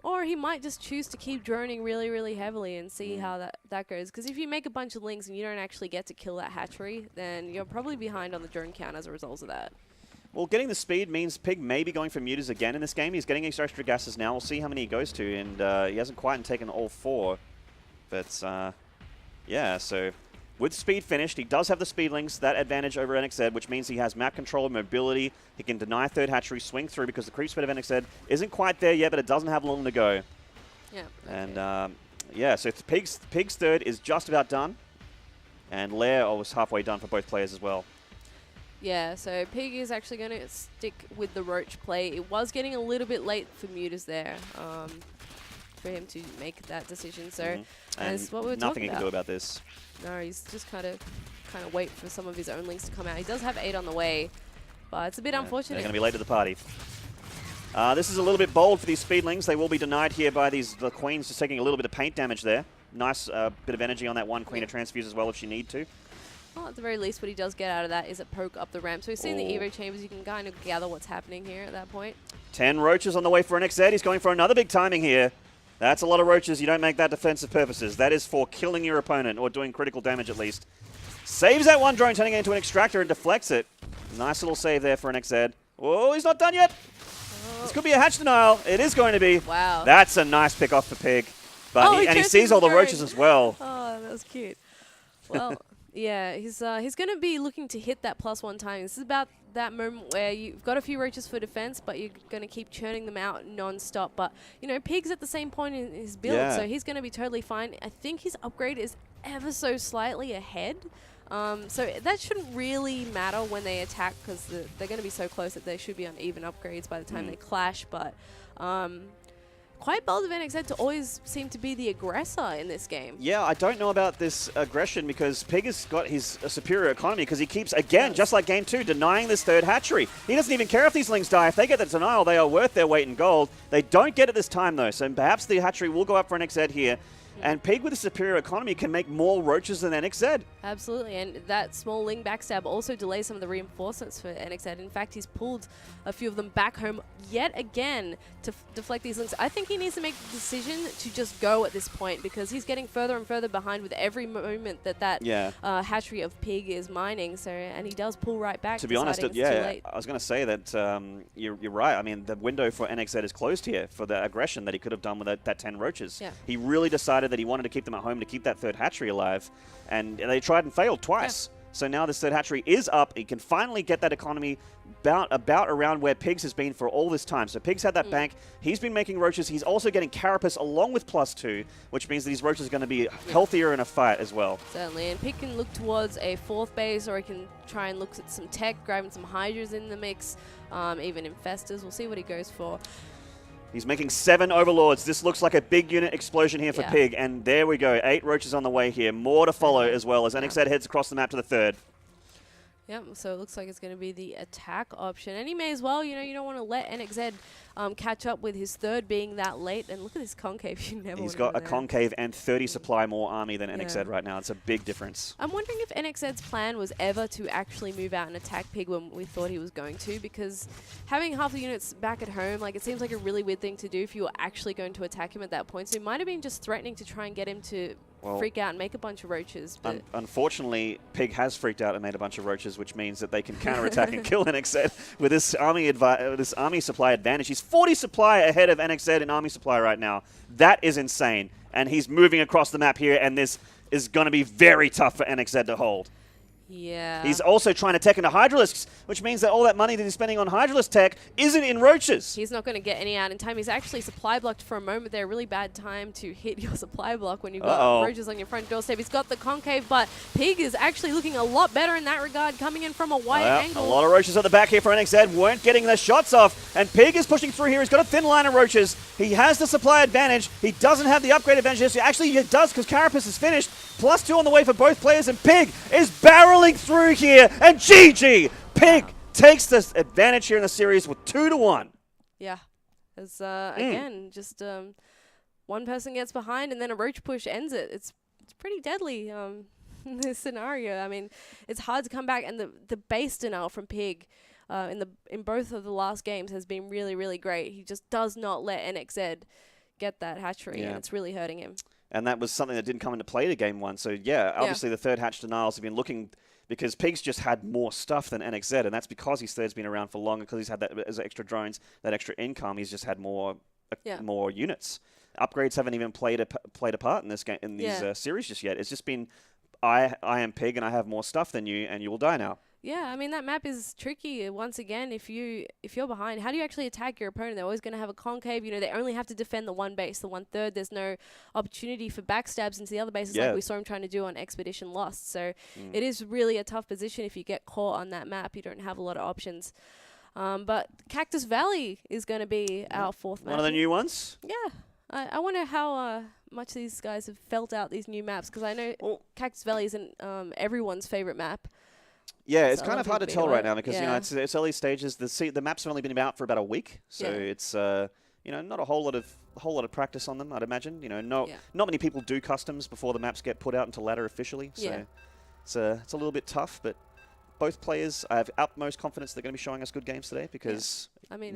Or he might just choose to keep droning really, really heavily and see how that goes. Because if you make a bunch of Lings and you don't actually get to kill that hatchery, then you're probably behind on the drone count as a result of that. Well, getting the speed means Pig may be going for muters again in this game. He's getting extra gases now. We'll see how many he goes to, and he hasn't quite taken all 4. But, yeah, so with speed finished, he does have the speedlings, that advantage over NXZ, which means he has map control and mobility. He can deny third hatchery, swing through, because the creep speed of NXZ isn't quite there yet, but it doesn't have long to go. Yeah. Okay. And, yeah, so Pig's third is just about done, and Lair was halfway done for both players as well. Yeah, so Pig is actually going to stick with the Roach play. It was getting a little bit late for Mutas there for him to make that decision. So that's what we're talking about. Nothing he can do about this. No, he's just kind of wait for some of his own Lings to come out. He does have 8 on the way, but it's a bit unfortunate. They're going to be late to the party. This is a little bit bold for these speedlings. They will be denied here by the Queens, just taking a little bit of paint damage there. Nice bit of energy on that one Queen to transfuse as well if she need to. Well, at the very least, what he does get out of that is a poke up the ramp. So we've seen the Evo chambers. You can kind of gather what's happening here at that point. 10 roaches on the way for NXZ. He's going for another big timing here. That's a lot of roaches. You don't make that defensive purposes. That is for killing your opponent or doing critical damage at least. Saves that one drone, turning it into an extractor and deflects it. Nice little save there for NXZ. Oh, he's not done yet. This could be a hatch denial. It is going to be. Wow. That's a nice pick off for Pig. But he sees all the roaches as well. Oh, that was cute. Well, yeah, he's going to be looking to hit that +1 timing. This is about that moment where you've got a few roaches for defense, but you're going to keep churning them out non-stop. But, you know, Pig's at the same point in his build, so he's going to be totally fine. I think his upgrade is ever so slightly ahead. So that shouldn't really matter when they attack, because they're going to be so close that they should be on even upgrades by the time they clash. But quite bold of NXZ to always seem to be the aggressor in this game. Yeah, I don't know about this aggression, because Pig has got his superior economy, because he keeps, again, just like Game 2, denying this third hatchery. He doesn't even care if these Lings die. If they get the denial, they are worth their weight in gold. They don't get it this time, though, so perhaps the hatchery will go up for NXZ here. And PiG with a superior economy can make more roaches than NXZ. Absolutely, and that small Ling backstab also delays some of the reinforcements for NXZ. In fact, he's pulled a few of them back home yet again to deflect these Lings. I think he needs to make the decision to just go at this point, because he's getting further and further behind with every moment that hatchery of PiG is mining. So, and he does pull right back. To be honest, I was going to say that you're right. I mean, the window for NXZ is closed here for the aggression that he could have done with that 10 roaches. Yeah. He really decided that he wanted to keep them at home to keep that third hatchery alive, and they tried and failed twice. Yeah. So now this third hatchery is up. He can finally get that economy about around where Pigs has been for all this time. So Pigs had that bank. He's been making roaches. He's also getting Carapace along with +2, which means that these roaches are going to be healthier in a fight as well. Certainly. And Pig can look towards a 4th base, or he can try and look at some tech, grabbing some Hydras in the mix, even Infestors. We'll see what he goes for. He's making 7 Overlords. This looks like a big unit explosion here for PiG. And there we go. 8 roaches on the way here. More to follow as well as NXZ heads across the map to the 3rd. Yep, so it looks like it's going to be the attack option. And he may as well, you know, you don't want to let NXZ catch up with his 3rd being that late. And look at this concave. He's got a concave and 30 supply more army than NXZ right now. It's a big difference. I'm wondering if NXZ's plan was ever to actually move out and attack PiG when we thought he was going to, because having half the units back at home, like, it seems like a really weird thing to do if you were actually going to attack him at that point. So it might have been just threatening to try and get him to freak out and make a bunch of roaches. But unfortunately, PiG has freaked out and made a bunch of roaches, which means that they can counterattack and kill NXZ with this army supply advantage. He's 40 supply ahead of NXZ in army supply right now. That is insane. And he's moving across the map here, and this is going to be very tough for NXZ to hold. Yeah. He's also trying to tech into Hydralisks, which means that all that money that he's spending on Hydralisk tech isn't in roaches. He's not going to get any out in time. He's actually supply blocked for a moment there. Really bad time to hit your supply block when you've got roaches on your front doorstep. He's got the concave, but PiG is actually looking a lot better in that regard, coming in from a wide angle. A lot of roaches at the back here for NXZ. Weren't getting the shots off, and PiG is pushing through here. He's got a thin line of roaches. He has the supply advantage. He doesn't have the upgrade advantage. Actually, he does, because Carapace is finished. +2 on the way for both players, and PiG is barreling through here, and GG! PiG takes this advantage here in the series with 2-1. Yeah. As, again, just one person gets behind, and then a roach push ends it. It's pretty deadly in this scenario. I mean, it's hard to come back, and the base denial from PiG in both of the last games has been really, really great. He just does not let NXZ get that hatchery, and it's really hurting him. And that was something that didn't come into play to game 1. So, obviously the third hatch denials have been looking, because PiG's just had more stuff than NXZ, and that's because his third's been around for longer, because he's had that as extra drones, that extra income. He's just had more units. Upgrades haven't even played a part in this game, in these series just yet. It's just been, I am PiG and I have more stuff than you, and you will die now. Yeah, I mean, that map is tricky. Once again, if you're behind, how do you actually attack your opponent? They're always going to have a concave. You know, they only have to defend the one base, the 1/3. There's no opportunity for backstabs into the other bases like we saw him trying to do on Expedition Lost. So it is really a tough position if you get caught on that map. You don't have a lot of options. But Cactus Valley is going to be our 4th map. One of the new ones? Yeah. I wonder how much these guys have felt out these new maps, because I know Cactus Valley isn't everyone's favorite map. Yeah, it's kind of hard to tell right now, because you know, it's early stages. The maps have only been out for about a week, so it's you know, not a whole lot of practice on them, I'd imagine. You know, not many people do customs before the maps get put out into ladder officially, so it's a little bit tough. But both players, I have utmost confidence they're going to be showing us good games today, because I mean,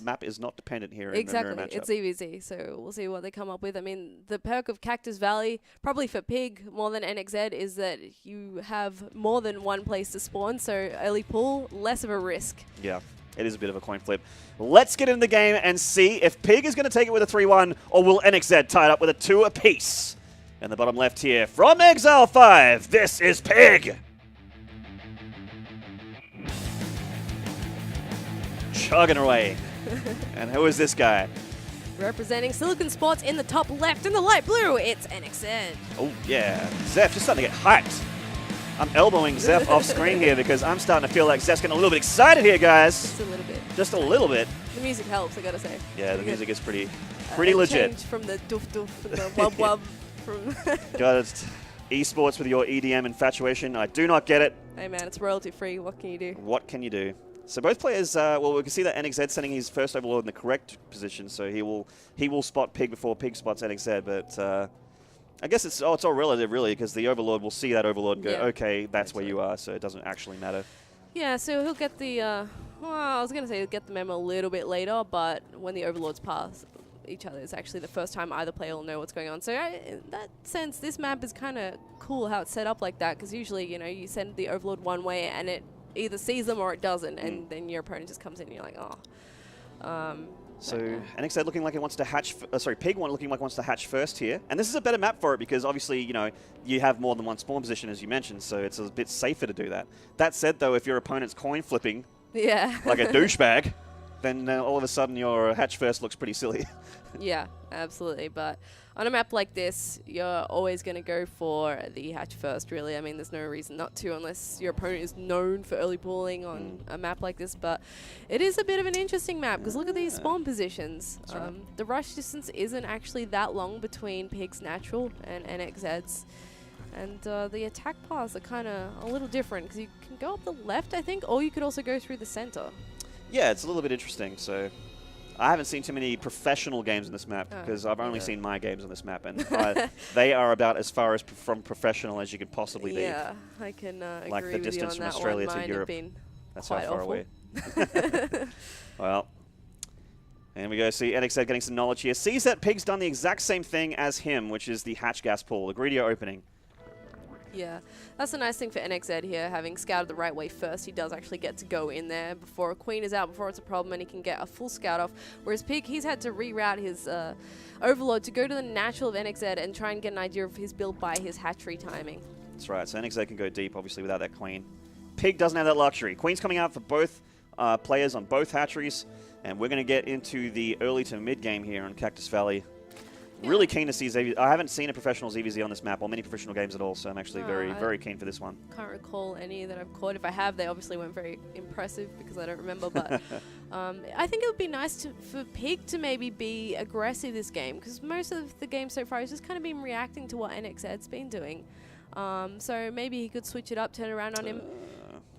map is not dependent here in the mirror matchup. It's EVZ, so we'll see what they come up with. I mean, the perk of Cactus Valley, probably for PiG more than NXZ, is that you have more than one place to spawn, so early pull, less of a risk. Yeah, it is a bit of a coin flip. Let's get into the game and see if PiG is going to take it with a 3-1, or will NXZ tie it up with a 2 apiece. In the bottom left here, from Exile 5, this is PiG. Chugging away. And who is this guy? Representing Silicon Sports in the top left, in the light blue, it's NXZ. Oh, yeah. Zeph just starting to get hyped. I'm elbowing Zeph off screen here, because I'm starting to feel like Zeph's getting a little bit excited here, guys. Just a little bit. Just a little bit. The music helps, I gotta say. Yeah, the music is pretty legit. Change from the doof doof and the wub wub. Guys, esports with your EDM infatuation, I do not get it. Hey man, it's royalty free. What can you do? What can you do? So both players, well, we can see that NXZ sending his first Overlord in the correct position, so he will spot PiG before PiG spots NXZ, but I guess it's all relative, really, because the Overlord will see that Overlord and go, Yeah. okay, that's where you are, so it doesn't actually matter. Yeah, so he'll get the, well, I was going to say he'll get the memo a little bit later, but when the Overlords pass each other, it's actually the first time either player will know what's going on. So in that sense, this map is kind of cool how it's set up like that, because usually, you know, you send the Overlord one way and it either sees them or it doesn't, and then your opponent just comes in and you're like, oh. So NXZ looking like it wants to hatch, PiG looking like it wants to hatch first here. And this is a better map for it because obviously, you know, you have more than one spawn position as you mentioned, so it's a bit safer to do that. That said though, if your opponent's coin flipping like a douchebag, then all of a sudden your hatch first looks pretty silly. Yeah, absolutely. But on a map like this, you're always going to go for the hatch first, really. I mean, there's no reason not to unless your opponent is known for early pooling on a map like this. But it is a bit of an interesting map because look at these spawn positions. Right. The rush distance isn't actually that long between PiG's natural and NXZ's. And the attack paths are kind of a little different because you can go up the left, I think, or you could also go through the center. Yeah, it's a little bit interesting. So I haven't seen too many professional games in this map because I've only seen my games on this map, and they are about as far as from professional as you could possibly be. Yeah, I can like agree the with distance you on from that Australia one. to Mine Europe. have been That's how quite far awful. away. Well, and we go see NXZ getting some knowledge here. Sees that PiG's done the exact same thing as him, which is the hatch gas pool, the greedier opening. Yeah, that's the nice thing for NXZ here, having scouted the right way first. He does actually get to go in there before a queen is out, before it's a problem, and he can get a full scout off. Whereas PiG, he's had to reroute his Overlord to go to the natural of NXZ and try and get an idea of his build by his hatchery timing. That's right, so NXZ can go deep, obviously, without that queen. PiG doesn't have that luxury. Queen's coming out for both players on both hatcheries, and we're going to get into the early to mid game here on Cactus Valley. Really keen to see ZVZ. I haven't seen a professional ZVZ on this map or many professional games at all, so I'm actually very keen for this one. Can't recall any that I've caught. If I have, they obviously weren't very impressive because I don't remember. But I think it would be nice for PiG to maybe be aggressive this game because most of the game so far has just kind of been reacting to what NXZ's been doing. So maybe he could switch it up, turn around on him.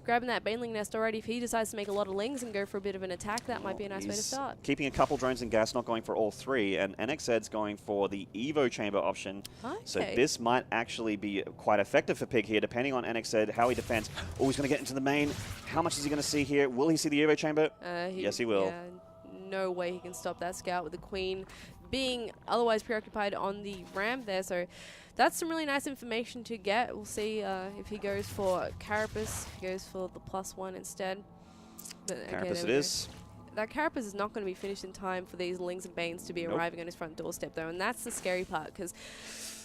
Grabbing that baneling nest already, if he decides to make a lot of lings and go for a bit of an attack, that might be a nice way to start. Keeping a couple drones in gas, not going for all three, and NXZ's going for the Evo chamber option. Okay. So this might actually be quite effective for PiG here, depending on NXZ, how he defends. Oh, he's going to get into the main. How much is he going to see here? Will he see the Evo chamber? Yes, he will. Yeah, no way he can stop that scout with the queen being otherwise preoccupied on the ramp there. So that's some really nice information to get. We'll see if he goes for Carapace, if he goes for the +1 instead. But, Carapace it is. That Carapace is not going to be finished in time for these Lings and Banes to be arriving on his front doorstep, though, and that's the scary part, because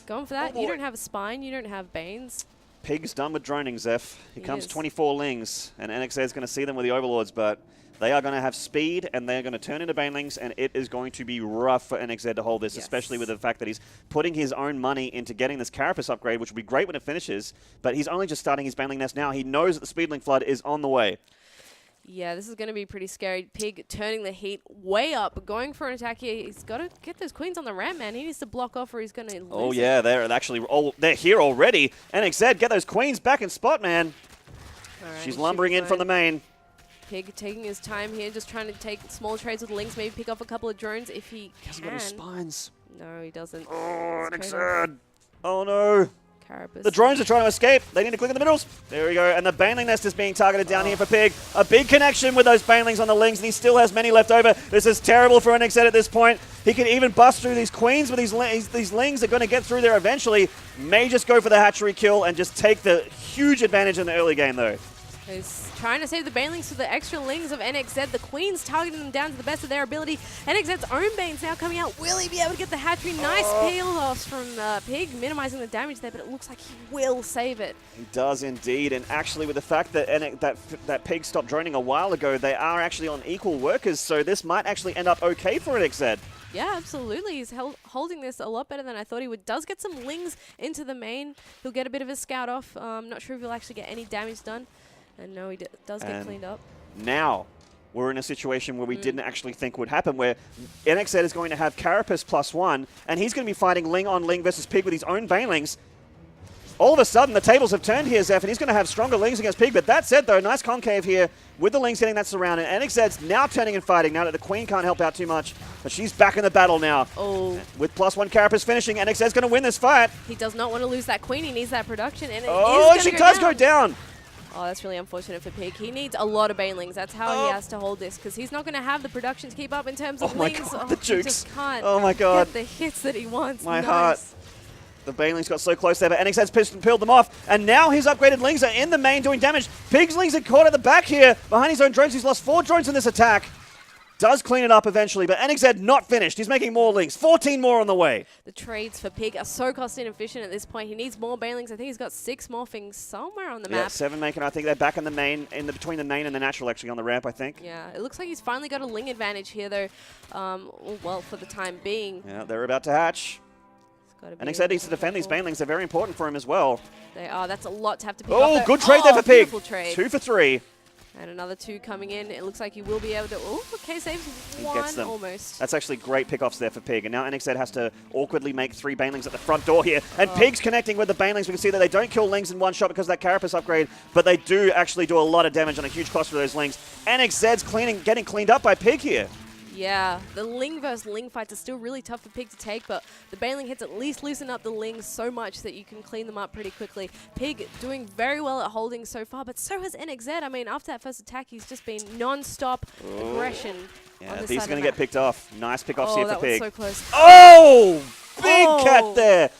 going for that, you don't have a Spine, you don't have Banes. PiG's done with droning, Zeph. Here comes is. 24 Lings, and NXZ is going to see them with the Overlords, but they are going to have speed, and they're going to turn into Banelings, and it is going to be rough for NXZ to hold this, especially with the fact that he's putting his own money into getting this Carapace upgrade, which will be great when it finishes, but he's only just starting his Baneling Nest now. He knows that the Speedling Flood is on the way. Yeah, this is going to be pretty scary. PiG turning the heat way up, going for an attack here. He's got to get those queens on the ramp, man. He needs to block off or he's going to lose. Oh, yeah, they're here already. NXZ, get those queens back in spot, man. Right, she's lumbering in from the main. PiG taking his time here, just trying to take small trades with Lynx, maybe pick off a couple of drones if he can. He hasn't got his spines. No, he doesn't. Oh, NXZ. Oh, no. Carapace. The drones are trying to escape. They need to click in the middles. There we go. And the Baneling Nest is being targeted down here for PiG. A big connection with those Banelings on the Lings, and he still has many left over. This is terrible for NXZ at this point. He can even bust through these queens with these Lings are going to get through there eventually. May just go for the hatchery kill and just take the huge advantage in the early game, though. He's trying to save the Banelings for the extra Lings of NXZ. The Queen's targeting them down to the best of their ability. NXZ's own Banes now coming out. Will he be able to get the hatchery? Nice peel offs from PiG, minimizing the damage there, but it looks like he will save it. He does indeed, and actually with the fact that that PiG stopped droning a while ago, they are actually on equal workers, so this might actually end up okay for NXZ. Yeah, absolutely. He's holding this a lot better than I thought he would. Does get some Lings into the main. He'll get a bit of a scout off. Not sure if he'll actually get any damage done. And no, he does get cleaned up. Now, we're in a situation where we didn't actually think would happen, where NXZ is going to have Carapace +1, and he's going to be fighting Ling on Ling versus PiG with his own Banelings. all of a sudden, the tables have turned here, Zeph, and he's going to have stronger Lings against Pig. But that said, though, nice concave here with the Lings getting that surround. And NXZ's now turning and fighting now that the Queen can't help out too much. But she's back in the battle now. Oh. With +1 Carapace finishing, NXZ's going to win this fight. He does not want to lose that Queen. He needs that production. And she does go down. Oh, that's really unfortunate for Pig. He needs a lot of Banelings. That's how he has to hold this, because he's not going to have the production to keep up in terms of Lings. God, the he jukes. just can't Oh, my God. get the hits that he wants. My heart. The Banelings got so close there, but NXZ's peeled them off. And now his upgraded Lings are in the main doing damage. Pig's Lings are caught at the back here behind his own drones. He's lost 4 drones in this attack. Does clean it up eventually, but NXZ not finished. He's making more Lings. 14 more on the way. The trades for Pig are so cost inefficient at this point. He needs more Banelings. I think he's got 6 morphings somewhere on the map. 7 making. I think they're back in the main, between the main and the natural, actually, on the ramp, I think. Yeah, it looks like he's finally got a Ling advantage here, though. Well, for the time being. Yeah, they're about to hatch. NXZ needs to defend these Banelings. They're very important for him as well. They are. That's a lot to have to pick up. Oh, good trade there for Pig. Trade. 2 for 3. And another 2 coming in. It looks like he will be able to... Oh, okay, saves 1 almost. That's actually great pickoffs there for Pig. And now NXZ has to awkwardly make 3 Banelings at the front door here. And Pig's connecting with the Banelings. We can see that they don't kill Lings in one shot because of that Carapace upgrade, but they do actually do a lot of damage on a huge cost for those Lings. NXZ's getting cleaned up by Pig here. Yeah, the Ling versus Ling fights are still really tough for Pig to take, but the Baneling hits at least loosen up the Lings so much that you can clean them up pretty quickly. Pig doing very well at holding so far, but so has NXZ. I mean, after that first attack, he's just been non-stop aggression. Yeah, these are going to get picked off. Nice pickoffs here for Pig. Oh, that was so close. Oh! Big cat there!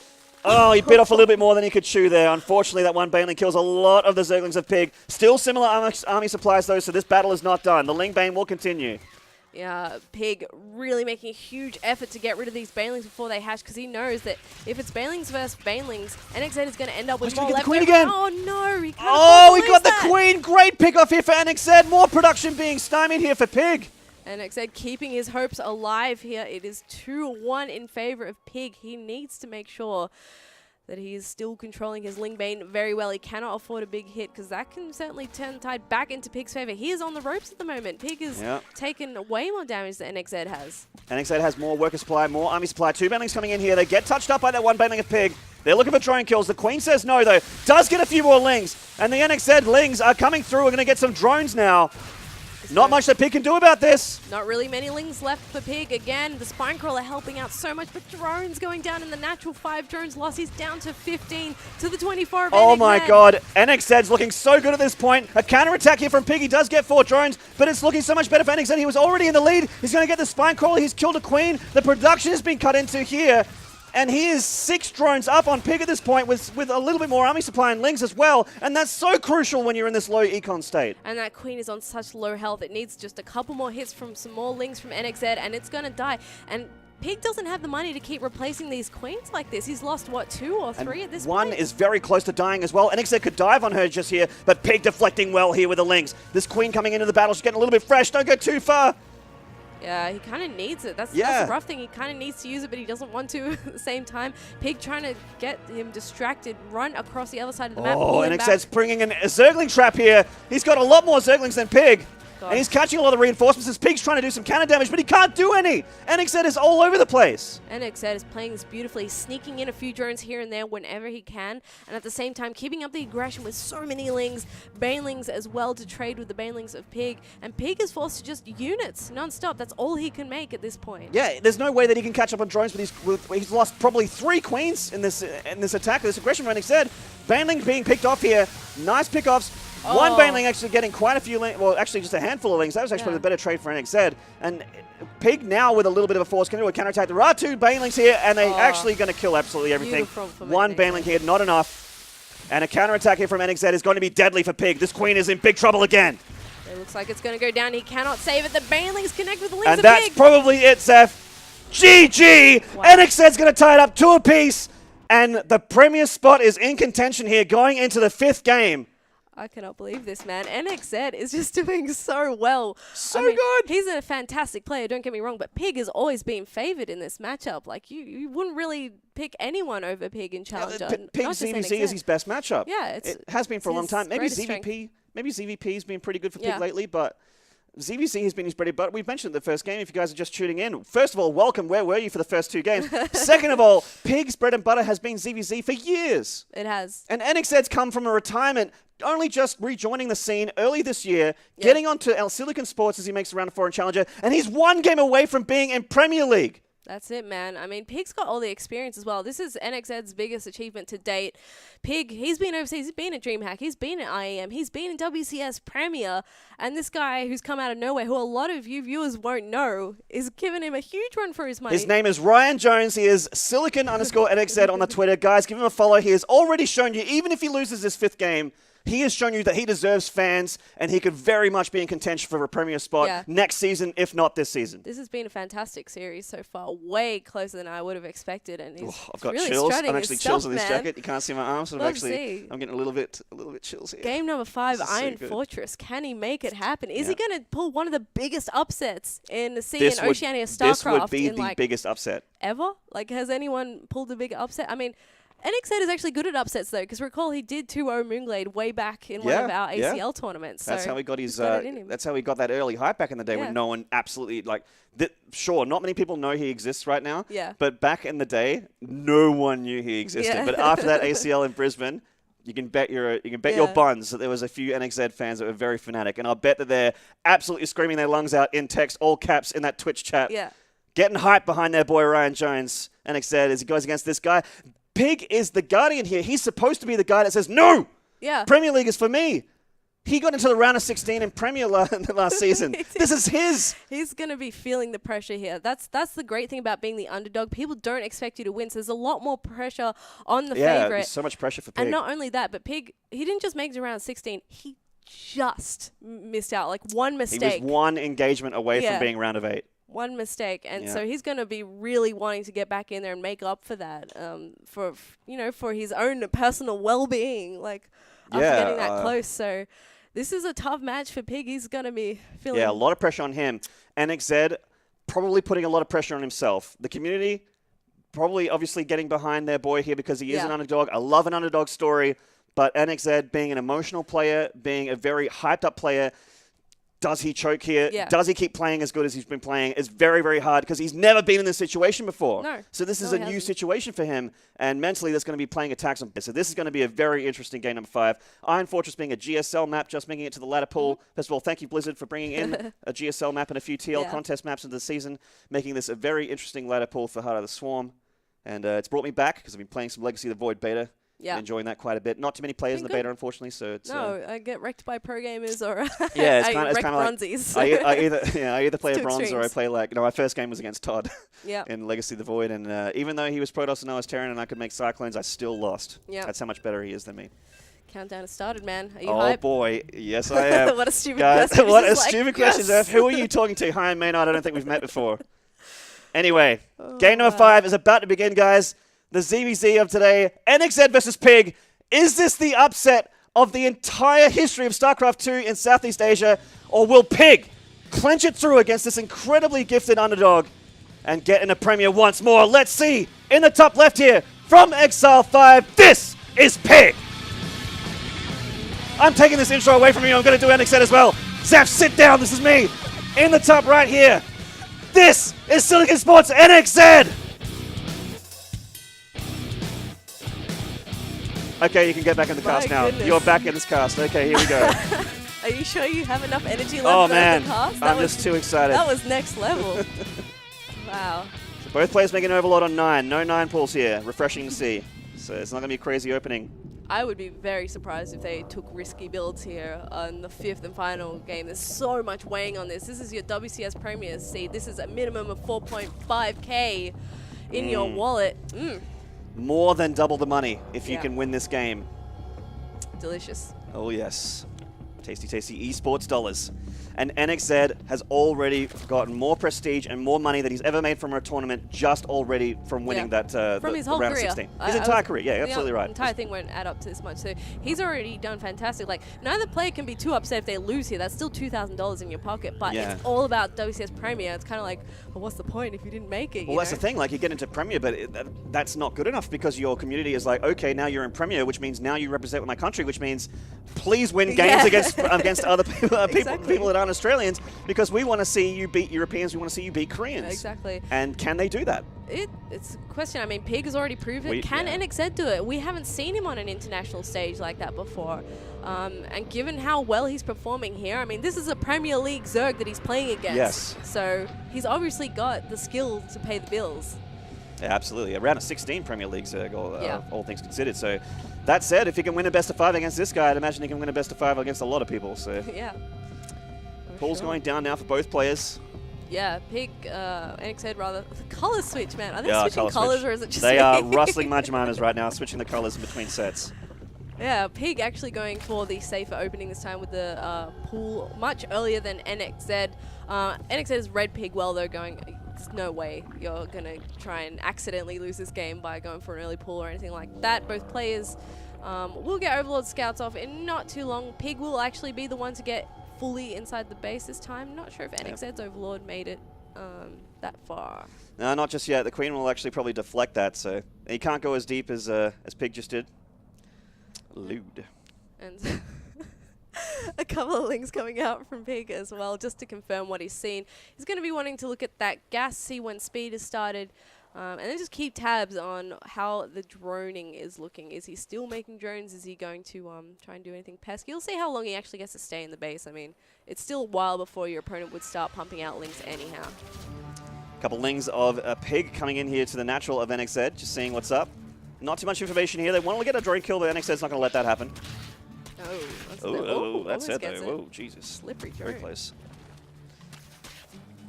Oh, he bit off a little bit more than he could chew there. Unfortunately, that one Baneling kills a lot of the Zerglings of Pig. Still similar army supplies, though, so this battle is not done. The Ling Bane will continue. Yeah, Pig really making a huge effort to get rid of these Banelings before they hatch, because he knows that if it's Banelings versus Banelings, NXZ is going to end up with more left. Queen again. Oh no, he can't. Oh, we got the Queen. Great pick off here for NXZ. More production being stymied here for Pig. NXZ keeping his hopes alive here. It is 2-1 in favor of Pig. He needs to make sure that he is still controlling his Ling Bane very well. He cannot afford a big hit, because that can certainly turn the tide back into Pig's favor. He is on the ropes at the moment. Pig has taken way more damage than NXZ has. NXZ has more worker supply, more army supply. 2 Banelings coming in here. They get touched up by that one Baneling of Pig. They're looking for drone kills. The Queen says no, though. Does get a few more Lings. And the NXZ Lings are coming through. We're going to get some drones now. Not much that Pig can do about this. Not really many Lings left for Pig. Again, the Spinecrawler helping out so much, but drones going down in the natural 5 drones loss. He's down to 15 to the 24 of NXZ. Oh my god, NXZ's looking so good at this point. A counterattack here from Pig. He does get 4 drones, but it's looking so much better for NXZ. He was already in the lead. He's going to get the Spinecrawler. He's killed a Queen. The production has been cut into here. And he is 6 drones up on Pig at this point with a little bit more army supply and Lings as well. And that's so crucial when you're in this low econ state. And that Queen is on such low health. It needs just a couple more hits from some more Lings from NXZ, and it's going to die. And Pig doesn't have the money to keep replacing these Queens like this. He's lost, what, 2 or 3 at this point? One is very close to dying as well. NXZ could dive on her just here, but Pig deflecting well here with the Lings. This Queen coming into the battle, she's getting a little bit fresh. Don't go too far. Yeah, he kind of needs it. That's the rough thing. He kind of needs to use it, but he doesn't want to at the same time. Pig trying to get him distracted, run across the other side of the map. Oh, NXZ's bringing in a Zergling trap here. He's got a lot more Zerglings than Pig. And he's catching a lot of reinforcements as Pig's trying to do some counter damage, but he can't do any. NXZ is all over the place. NXZ is playing this beautifully, sneaking in a few drones here and there whenever he can, and at the same time keeping up the aggression with so many Lings, Banelings as well to trade with the Banelings of Pig, and Pig is forced to just units non-stop. That's all he can make at this point. Yeah, there's no way that he can catch up on drones, but he's lost probably 3 Queens in this attack, this aggression from NXZ. Baneling being picked off here. Nice pickoffs. One Baneling actually getting quite a few, well, actually just a handful of Lings. That was actually the better trade for NXZ. And Pig now with a little bit of a force can do a counterattack. There are 2 Banelings here, and they're actually going to kill absolutely everything. One Baneling here, not enough. And a counterattack here from NXZ is going to be deadly for Pig. This Queen is in big trouble again. It looks like it's going to go down. He cannot save it. The Banelings connect with the Lings and of that's Pig. Probably it, Zeph. GG! Wow. NXZ's going to tie it up 2 apiece. And the premier spot is in contention here going into the 5th game. I cannot believe this, man. NXZ is just doing so well. So good. He's a fantastic player, don't get me wrong, but Pig has always been favored in this matchup. Like, you wouldn't really pick anyone over Pig in Challenger. Pig ZVZ is his best matchup. Yeah, it has been for a long time. Maybe ZVP's been pretty good for Pig lately, but ZVZ has been his bread and butter. We've mentioned the first game if you guys are just tuning in. First of all, welcome. Where were you for the first 2 games? Second of all, Pig's bread and butter has been ZVZ for years. It has. And NXZ's come from a retirement, only just rejoining the scene early this year, getting onto El Silicon Sports as he makes the round of 4 in Challenger, and he's 1 game away from being in Premier League. That's it, man. I mean, Pig's got all the experience as well. This is NXZ's biggest achievement to date. Pig, he's been overseas. He's been at DreamHack. He's been at IEM. He's been in WCS Premier. And this guy who's come out of nowhere, who a lot of you viewers won't know, is giving him a huge run for his money. His name is Ryan Jones. He is Silicon_NXZ on the Twitter. Guys, give him a follow. He has already shown you, even if he loses this 5th game, he has shown you that he deserves fans, and he could very much be in contention for a Premier spot next season, if not this season. This has been a fantastic series so far, way closer than I would have expected, and he's I've got really chills. strutting I'm his actually stuff, chills on this man. jacket. You can't see my arms, but I'm getting a little bit chills here. Game number 5, This is so Iron good. Fortress. Can he make it happen? Is he going to pull one of the biggest upsets in the Sea and Oceania StarCraft? This would be the biggest upset ever. Like, has anyone pulled a big upset? I mean, NXZ is actually good at upsets, though, because recall he did 2-0 Moonglade way back in one of our ACL tournaments. That's so how he got his. got it in him. That's how he got that early hype back in the day when no one absolutely Sure, not many people know he exists right now. Yeah. But back in the day, no one knew he existed. Yeah. But after that ACL in Brisbane, you can bet your buns that there was a few NXZ fans that were very fanatic, and I'll bet that they're absolutely screaming their lungs out in text, all caps, in that Twitch chat. Yeah. Getting hype behind their boy Ryan Jones, NXZ, as he goes against this guy. Pig is the guardian here. He's supposed to be the guy that says, no, Premier League is for me. He got into the round of 16 in Premier last season. This is his. He's going to be feeling the pressure here. That's the great thing about being the underdog. People don't expect you to win, so there's a lot more pressure on the favorite. there's so much pressure for Pig. And not only that, but Pig, he didn't just make it to round 16. He just missed out, like one mistake. He was 1 engagement away from being round of 8. One mistake, and so he's going to be really wanting to get back in there and make up for that, for his own personal well-being, like after getting that close. So this is a tough match for Pig. He's going to be feeling a lot of pressure on him. NXZ probably putting a lot of pressure on himself. The community probably obviously getting behind their boy here because he is an underdog. I love an underdog story, but NXZ being an emotional player, being a very hyped up player. Does he choke here? Yeah. Does he keep playing as good as he's been playing? It's very, very hard because he's never been in this situation before. No. So this is a new situation for him, and mentally there's going to be playing attacks on. So this is going to be a very interesting game number 5. Iron Fortress being a GSL map, just making it to the ladder pool. First of all, thank you, Blizzard, for bringing in a GSL map and a few TL contest maps into the season, making this a very interesting ladder pool for Heart of the Swarm. And it's brought me back because I've been playing some Legacy of the Void beta. Yeah. Enjoying that quite a bit. Not too many players in the beta, unfortunately. So it's I get wrecked by pro gamers or it's kind of bronzies. Like, I either play a bronze or I play my first game was against Todd in Legacy of the Void, and even though he was Protoss and I was Terran and I could make Cyclones, I still lost. Yeah. That's how much better he is than me. Countdown has started, man. Are you hyped? Oh boy, yes I am. What a stupid question. What a stupid question, Zeph. Who are you talking to? Hi, Maynard. I don't think we've met before. Anyway, game number 5 is about to begin, guys. The ZVZ of today, NXZ versus Pig. Is this the upset of the entire history of StarCraft 2 in Southeast Asia, or will Pig clench it through against this incredibly gifted underdog and get in a Premier once more? Let's see. In the top left here, from Exile 5, this is Pig. I'm taking this intro away from you. I'm going to do NXZ as well. Zaf, sit down. This is me. In the top right here, this is Silicon Sports NXZ. Okay, you can get back in the cast now. Goodness. You're back in this cast. Okay, here we go. Are you sure you have enough energy left for the cast? I'm just too excited. That was next level. Wow. So both players making an overlord on 9. No 9 pulls here. Refreshing to see. So it's not going to be a crazy opening. I would be very surprised if they took risky builds here on the 5th and final game. There's so much weighing on this. This is your WCS Premier seed. This is a minimum of 4.5k in your wallet. More than double the money if you can win this game. Delicious. Oh, yes. Tasty, tasty esports dollars. And NXZ has already gotten more prestige and more money than he's ever made from a tournament just already from winning that from his whole round career. of 16. His entire career, absolutely right. The entire thing won't add up to this much. So he's already done fantastic. Like, neither player can be too upset if they lose here. That's still $2,000 in your pocket. But it's all about WCS Premier. It's kind of like, well, what's the point if you didn't make it? Well, that's the thing. Like, you get into Premier, but that's not good enough because your community is like, okay, now you're in Premier, which means now you represent my country, which means please win games against other people that aren't Australians because we want to see you beat Europeans, we want to see you beat Koreans. Exactly. And can they do that? It's a question. I mean, PiG has already proved it. Can NXZ do it? We haven't seen him on an international stage like that before. And given how well he's performing here, I mean, this is a Premier League Zerg that he's playing against. Yes. So he's obviously got the skill to pay the bills. Yeah, absolutely. Around a 16 Premier League Zerg, all things considered. So that said, if he can win a best of 5 against this guy, I'd imagine he can win a best of 5 against a lot of people. So yeah. Pool's going down now for both players. Yeah, PiG, NXZ rather. The color switch, man. Are they switching colors or is it just They are rustling Majimanas right now, switching the colors in between sets. Yeah, PiG actually going for the safer opening this time with the pool much earlier than NXZ. NXZ is read PiG well though, going, there's no way you're going to try and accidentally lose this game by going for an early pool or anything like that. Both players will get Overlord Scouts off in not too long. PiG will actually be the one to get fully inside the base this time. Not sure if NXZ's Overlord made it that far. No, not just yet. The Queen will actually probably deflect that, so he can't go as deep as PiG just did. Lewd. And a couple of links coming out from PiG as well, just to confirm what he's seen. He's going to be wanting to look at that gas, see when speed has started, and then just keep tabs on how the droning is looking. Is he still making drones? Is he going to try and do anything pesky? You'll see how long he actually gets to stay in the base. I mean, it's still a while before your opponent would start pumping out links anyhow. A couple lings of PiG coming in here to the natural of NXZ, just seeing what's up. Not too much information here. They want to get a drone kill, but NXZ's not going to let that happen. That's it though. Whoa, Jesus. Slippery drone. Very close.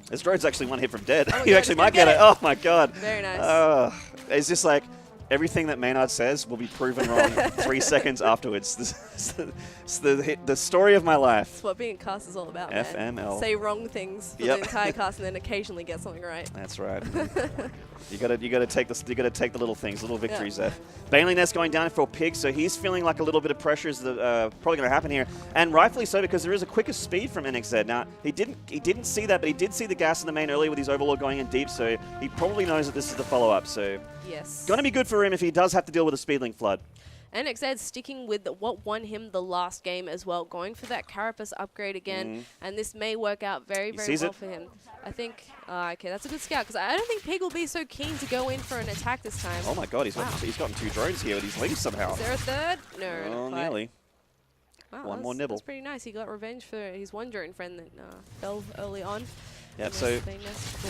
This drone's actually one hit from dead. Oh You actually might get it. Oh my god. Very nice. It's just like everything that Maynard says will be proven wrong 3 seconds afterwards. It's the story of my life. That's what being a cast is all about, FML. man. Say wrong things for the entire cast and then occasionally get something right. That's right. You gotta take the little things, little victories there. Baneling Nest going down for PiG, so he's feeling like a little bit of pressure is probably going to happen here, and rightfully so because there is a quicker speed from NXZ. Now he didn't see that, but he did see the gas in the main earlier with his Overlord going in deep, so he probably knows that this is the follow-up. So yes, going to be good for him if he does have to deal with a speedling flood. NXZ sticking with what won him the last game as well, going for that Carapace upgrade again, and this may work out very, very well for him. I think, okay, that's a good scout, because I don't think PiG will be so keen to go in for an attack this time. Oh my god, he's gotten 2 drones here with his links somehow. Is there a third? No, oh, nearly. Wow, one more nibble. That's pretty nice. He got revenge for his one drone friend that fell early on. Yep, so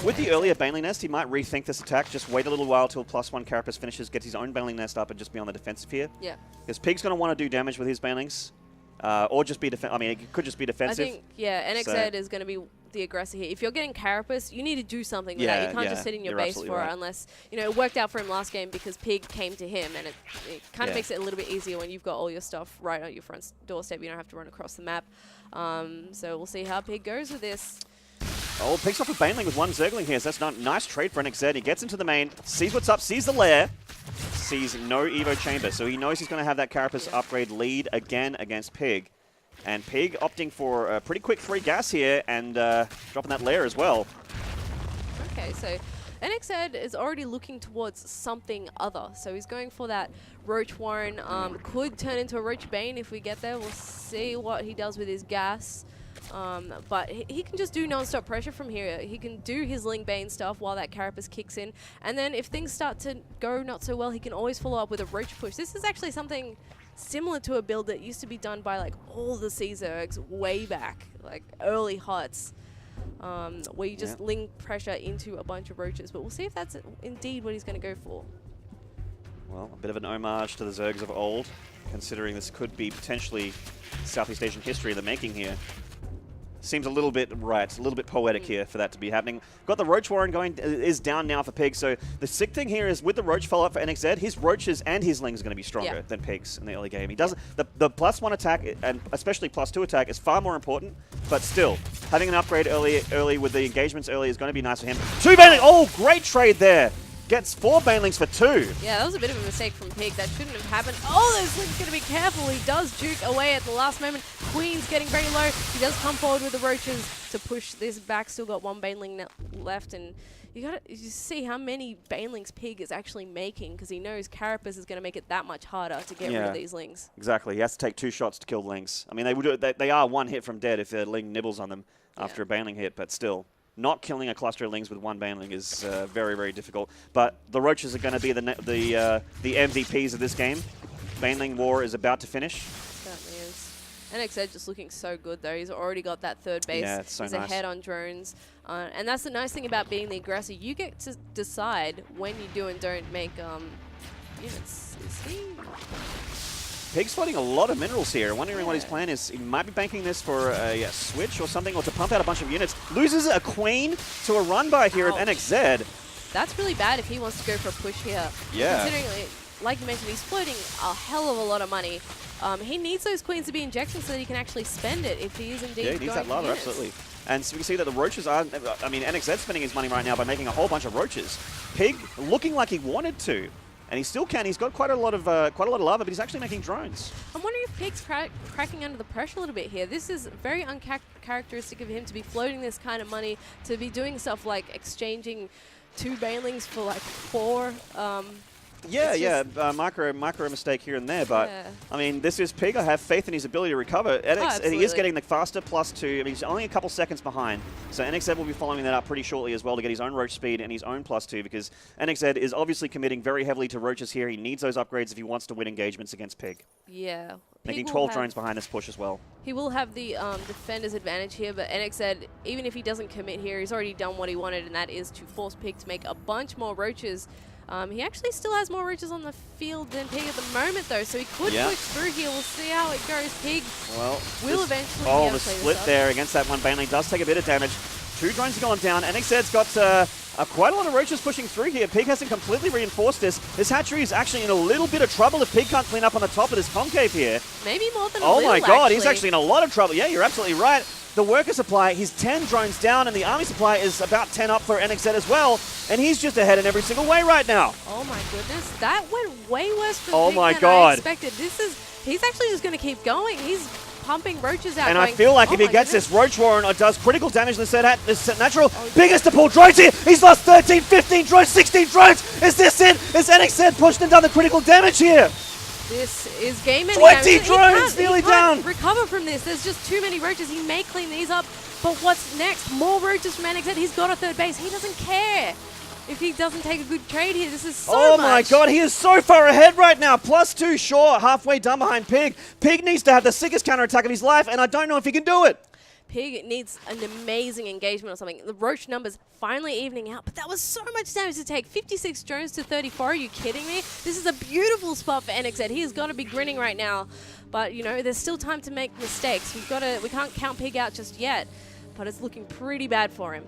with the earlier Baneling Nest, he might rethink this attack, just wait a little while till +1 Carapace finishes, gets his own Baneling Nest up and just be on the defensive here. Yeah. Because PiG's going to want to do damage with his Banelings, or just be defensive. I mean, it could just be defensive. I think, yeah, NXZ is going to be the aggressor here. If you're getting Carapace, you need to do something with that. You can't just sit in your base for it unless, you know, it worked out for him last game because PiG came to him, and it kind of makes it a little bit easier when you've got all your stuff right on your front doorstep. You don't have to run across the map. So we'll see how PiG goes with this. Oh, picks off a Baneling with 1 Zergling here, so that's not nice trade for NXZ. He gets into the main, sees what's up, sees the lair, sees no Evo chamber, so he knows he's going to have that Carapace upgrade lead again against PiG. And PiG opting for a pretty quick 3 gas here and dropping that lair as well. Okay, so NXZ is already looking towards something other, so he's going for that Roach Warren. Could turn into a Roach Bane if we get there. We'll see what he does with his gas. But he can just do non-stop pressure from here. He can do his Ling Bane stuff while that Carapace kicks in. And then if things start to go not so well, he can always follow up with a Roach Push. This is actually something similar to a build that used to be done by like all the C-Zergs way back, like early HOTS, where you just Ling pressure into a bunch of Roaches. But we'll see if that's indeed what he's going to go for. Well, a bit of an homage to the Zergs of old, considering this could be potentially Southeast Asian history in the making here. Seems a little bit a little bit poetic here for that to be happening. Got the Roach Warren going, is down now for PiG. So the sick thing here is with the Roach follow-up for NXZ, his Roaches and his Lings are going to be stronger than PiG's in the early game. He doesn't, the +1 attack, and especially +2 attack, is far more important, but still, having an upgrade early with the engagements early is going to be nice for him. 2 Baneling, oh, great trade there. Gets 4 Banelings for 2. Yeah, that was a bit of a mistake from PiG. That shouldn't have happened. Oh, those Link's going to be careful. He does juke away at the last moment. Queen's getting very low. He does come forward with the Roaches to push this back. Still got 1 Baneling left, and you see how many banelings Pig is actually making, because he knows Carapace is going to make it that much harder to get rid of these lings. Exactly. He has to take 2 shots to kill lings. I mean, they are 1 hit from dead if their ling nibbles on them after a baneling hit, but still. Not killing a cluster of lings with 1 baneling is very, very difficult. But the roaches are going to be the MVPs of this game. Baneling war is about to finish. Certainly is. NXZ just looking so good, though. He's already got that 3rd base. Yeah, it's so He's nice. ahead on drones. And that's the nice thing about being the aggressor. You get to decide when you do and don't make units. Is he? Pig's fighting a lot of minerals here. Wondering what his plan is. He might be banking this for a switch or something, or to pump out a bunch of units. Loses a queen to a run by here of NXZ. That's really bad if he wants to go for a push here. Yeah. Considering, like you mentioned, he's floating a hell of a lot of money. He needs those queens to be injections so that he can actually spend it if he is indeed he needs that lava, units. absolutely. And so we can see that the roaches are, I mean, NXZ spending his money right now by making a whole bunch of roaches. Pig looking like he wanted to. And he still can. He's got quite a lot of lava, but he's actually making drones. I'm wondering if Pig's cracking under the pressure a little bit here. This is very uncharacteristic of him to be floating this kind of money, to be doing stuff like exchanging 2 banelings for like 4. Micro mistake here and there, but I mean, this is Pig. I have faith in his ability to recover. He is getting the faster +2. I mean, he's only a couple seconds behind, so NXZ will be following that up pretty shortly as well to get his own roach speed and his own +2, because NXZ is obviously committing very heavily to roaches here. He needs those upgrades if he wants to win engagements against Pig. Yeah. Making 12 drones behind this push as well. He will have the defender's advantage here, but NXZ, even if he doesn't commit here, he's already done what he wanted, and that is to force Pig to make a bunch more roaches. He actually still has more roaches on the field than Pig at the moment, though, so he could push through here. We'll see how it goes. Pig will eventually be able the to play split this there against that one baneling does take a bit of damage. 2 drones have gone down. NXZ's got quite a lot of roaches pushing through here. Pig hasn't completely reinforced this. This hatchery is actually in a little bit of trouble if Pig can't clean up on the top of this concave here. Maybe more than a little, little, my God, actually. He's actually in a lot of trouble. Yeah, you're absolutely right. The worker supply, he's 10 drones down, and the army supply is about 10 up for NXZ as well, and he's just ahead in every single way right now. Oh my goodness, that went way worse for Pig than I expected. He's actually just going to keep going. He's pumping roaches out. And I feel like if he gets this roach war and does critical damage to this natural, biggest to pull drones here. He's lost 13, 15 drones, 16 drones. Is this it? Is NXZ pushed and done the critical damage here? This is game ending. 20 drones nearly down. Recover from this. There's just too many roaches. He may clean these up, but what's next? More roaches from NXZ. He's got a 3rd base. He doesn't care if he doesn't take a good trade here. This is so much. Oh my God, he is so far ahead right now. +2 short, halfway done behind Pig. Pig needs to have the sickest counterattack of his life, and I don't know if he can do it. Pig needs an amazing engagement or something. The roach numbers finally evening out, but that was so much damage to take. 56 drones to 34. Are you kidding me? This is a beautiful spot for NXZ. He has got to be grinning right now, but you know, there's still time to make mistakes. We can't count Pig out just yet, but it's looking pretty bad for him.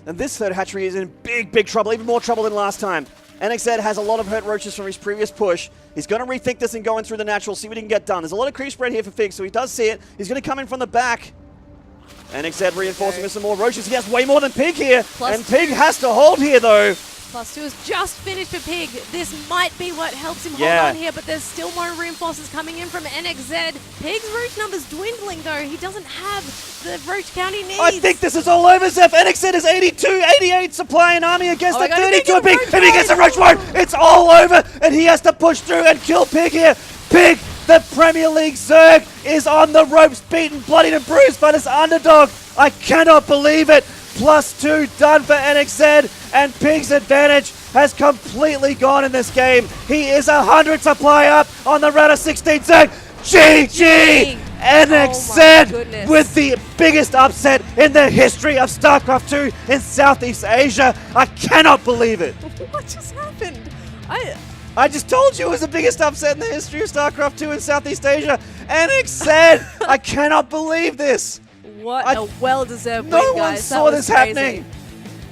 And this 3rd hatchery is in big, big trouble, even more trouble than last time. NXZ has a lot of hurt roaches from his previous push. He's going to rethink this and go in through the natural, see what he can get done. There's a lot of creep spread here for Pig, so he does see it. He's going to come in from the back. NXZ reinforcing with some more roaches. He has way more than Pig here. And Pig has to hold here, though. +2 is just finished for Pig. This might be what helps him hold on here, but there's still more reinforcers coming in from NXZ. Pig's roach numbers dwindling, though. He doesn't have the roach count he needs. I think this is all over, Zeph. NXZ is 82, 88 supply and army against the 32 of Pig. If he gets a roach ward, it's all over, and he has to push through and kill Pig here. Pig, the Premier League Zerg, is on the ropes, beaten, bloodied and bruised by this underdog. I cannot believe it. +2 done for NXZ, and Pig's advantage has completely gone in this game. He is 100 supply up on the round of 16 Zerg. GG! NXZ with the biggest upset in the history of StarCraft 2 in Southeast Asia. I cannot believe it. What just happened? I just told you it was the biggest upset in the history of StarCraft 2 in Southeast Asia. NXZ! I cannot believe this. What a well-deserved win, No one guys. saw this happening.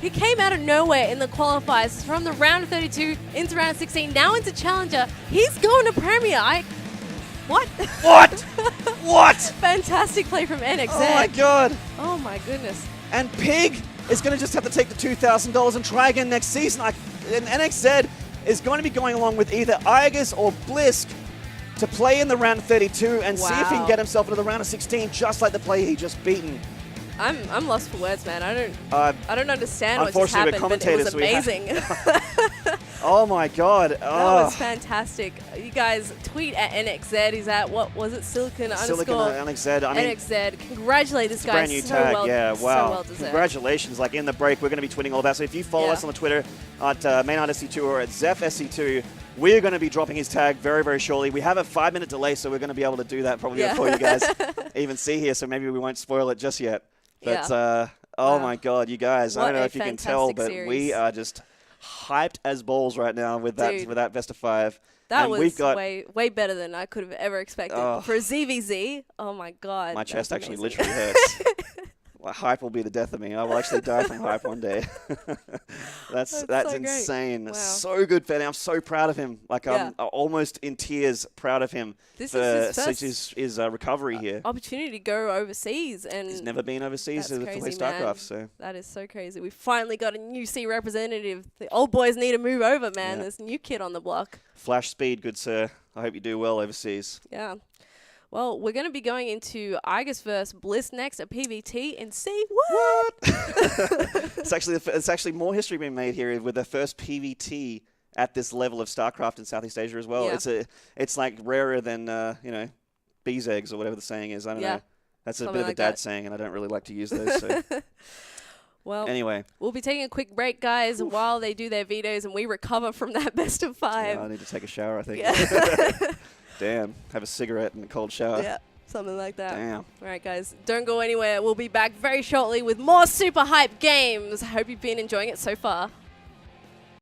He came out of nowhere in the qualifiers from the round of 32 into round of 16, now into Challenger. He's going to Premier. What? What? What? Fantastic play from NXZ. Oh my God. Oh my goodness. And Pig is going to just have to take the $2,000 and try again next season. And NXZ is going to be going along with either Iagus or Blisk to play in the round of 32 and see if he can get himself into the round of 16 just like the player he just beaten. I'm lost for words, man. I don't understand what just unfortunately, happened, we're but it was amazing. Oh my God. That was fantastic. You guys tweet at NXZ. He's at, what was it? Silicon NXZ. I mean, NXZ. Congratulate this it's guy. a brand new tag. Well, yeah, wow. So well deserved. Congratulations. Like in the break, we're going to be tweeting all about. So if you follow us on the Twitter at MainArtSC2 or at ZephSC2, we're going to be dropping his tag very, very shortly. We have a 5-minute delay, so we're going to be able to do that probably before you guys even see here. So maybe we won't spoil it just yet. But oh my God, you guys! I don't know if you can tell, but we are just hyped as balls right now with that best of 5. That was way better than I could have ever expected. For a ZVZ, oh my God. My chest actually literally hurts. Well, hype will be the death of me. I will actually die from hype one day. That's so insane. Wow. So good, Fanny. I'm so proud of him. Like I'm almost in tears, proud of him this for is his recovery here. Opportunity to go overseas, and he's never been overseas to play StarCraft. So that is so crazy. We finally got a new C representative. The old boys need to move over, man. There's a new kid on the block. Flash speed, good sir. I hope you do well overseas. Yeah. Well, we're going to be going into Igus versus Bliss next at PVT and see what. It's actually more history being made here with the first PVT at this level of StarCraft in Southeast Asia as well. Yeah. It's like rarer than bees eggs or whatever the saying is. I don't know. That's a bit of a dad saying, and I don't really like to use those. So. Well, anyway, we'll be taking a quick break, guys, while they do their videos and we recover from that best of 5. Yeah, I need to take a shower, I think. Yeah. Damn, have a cigarette and a cold shower. Yeah, something like that. Damn. All right, guys, don't go anywhere. We'll be back very shortly with more super hype games. I hope you've been enjoying it so far.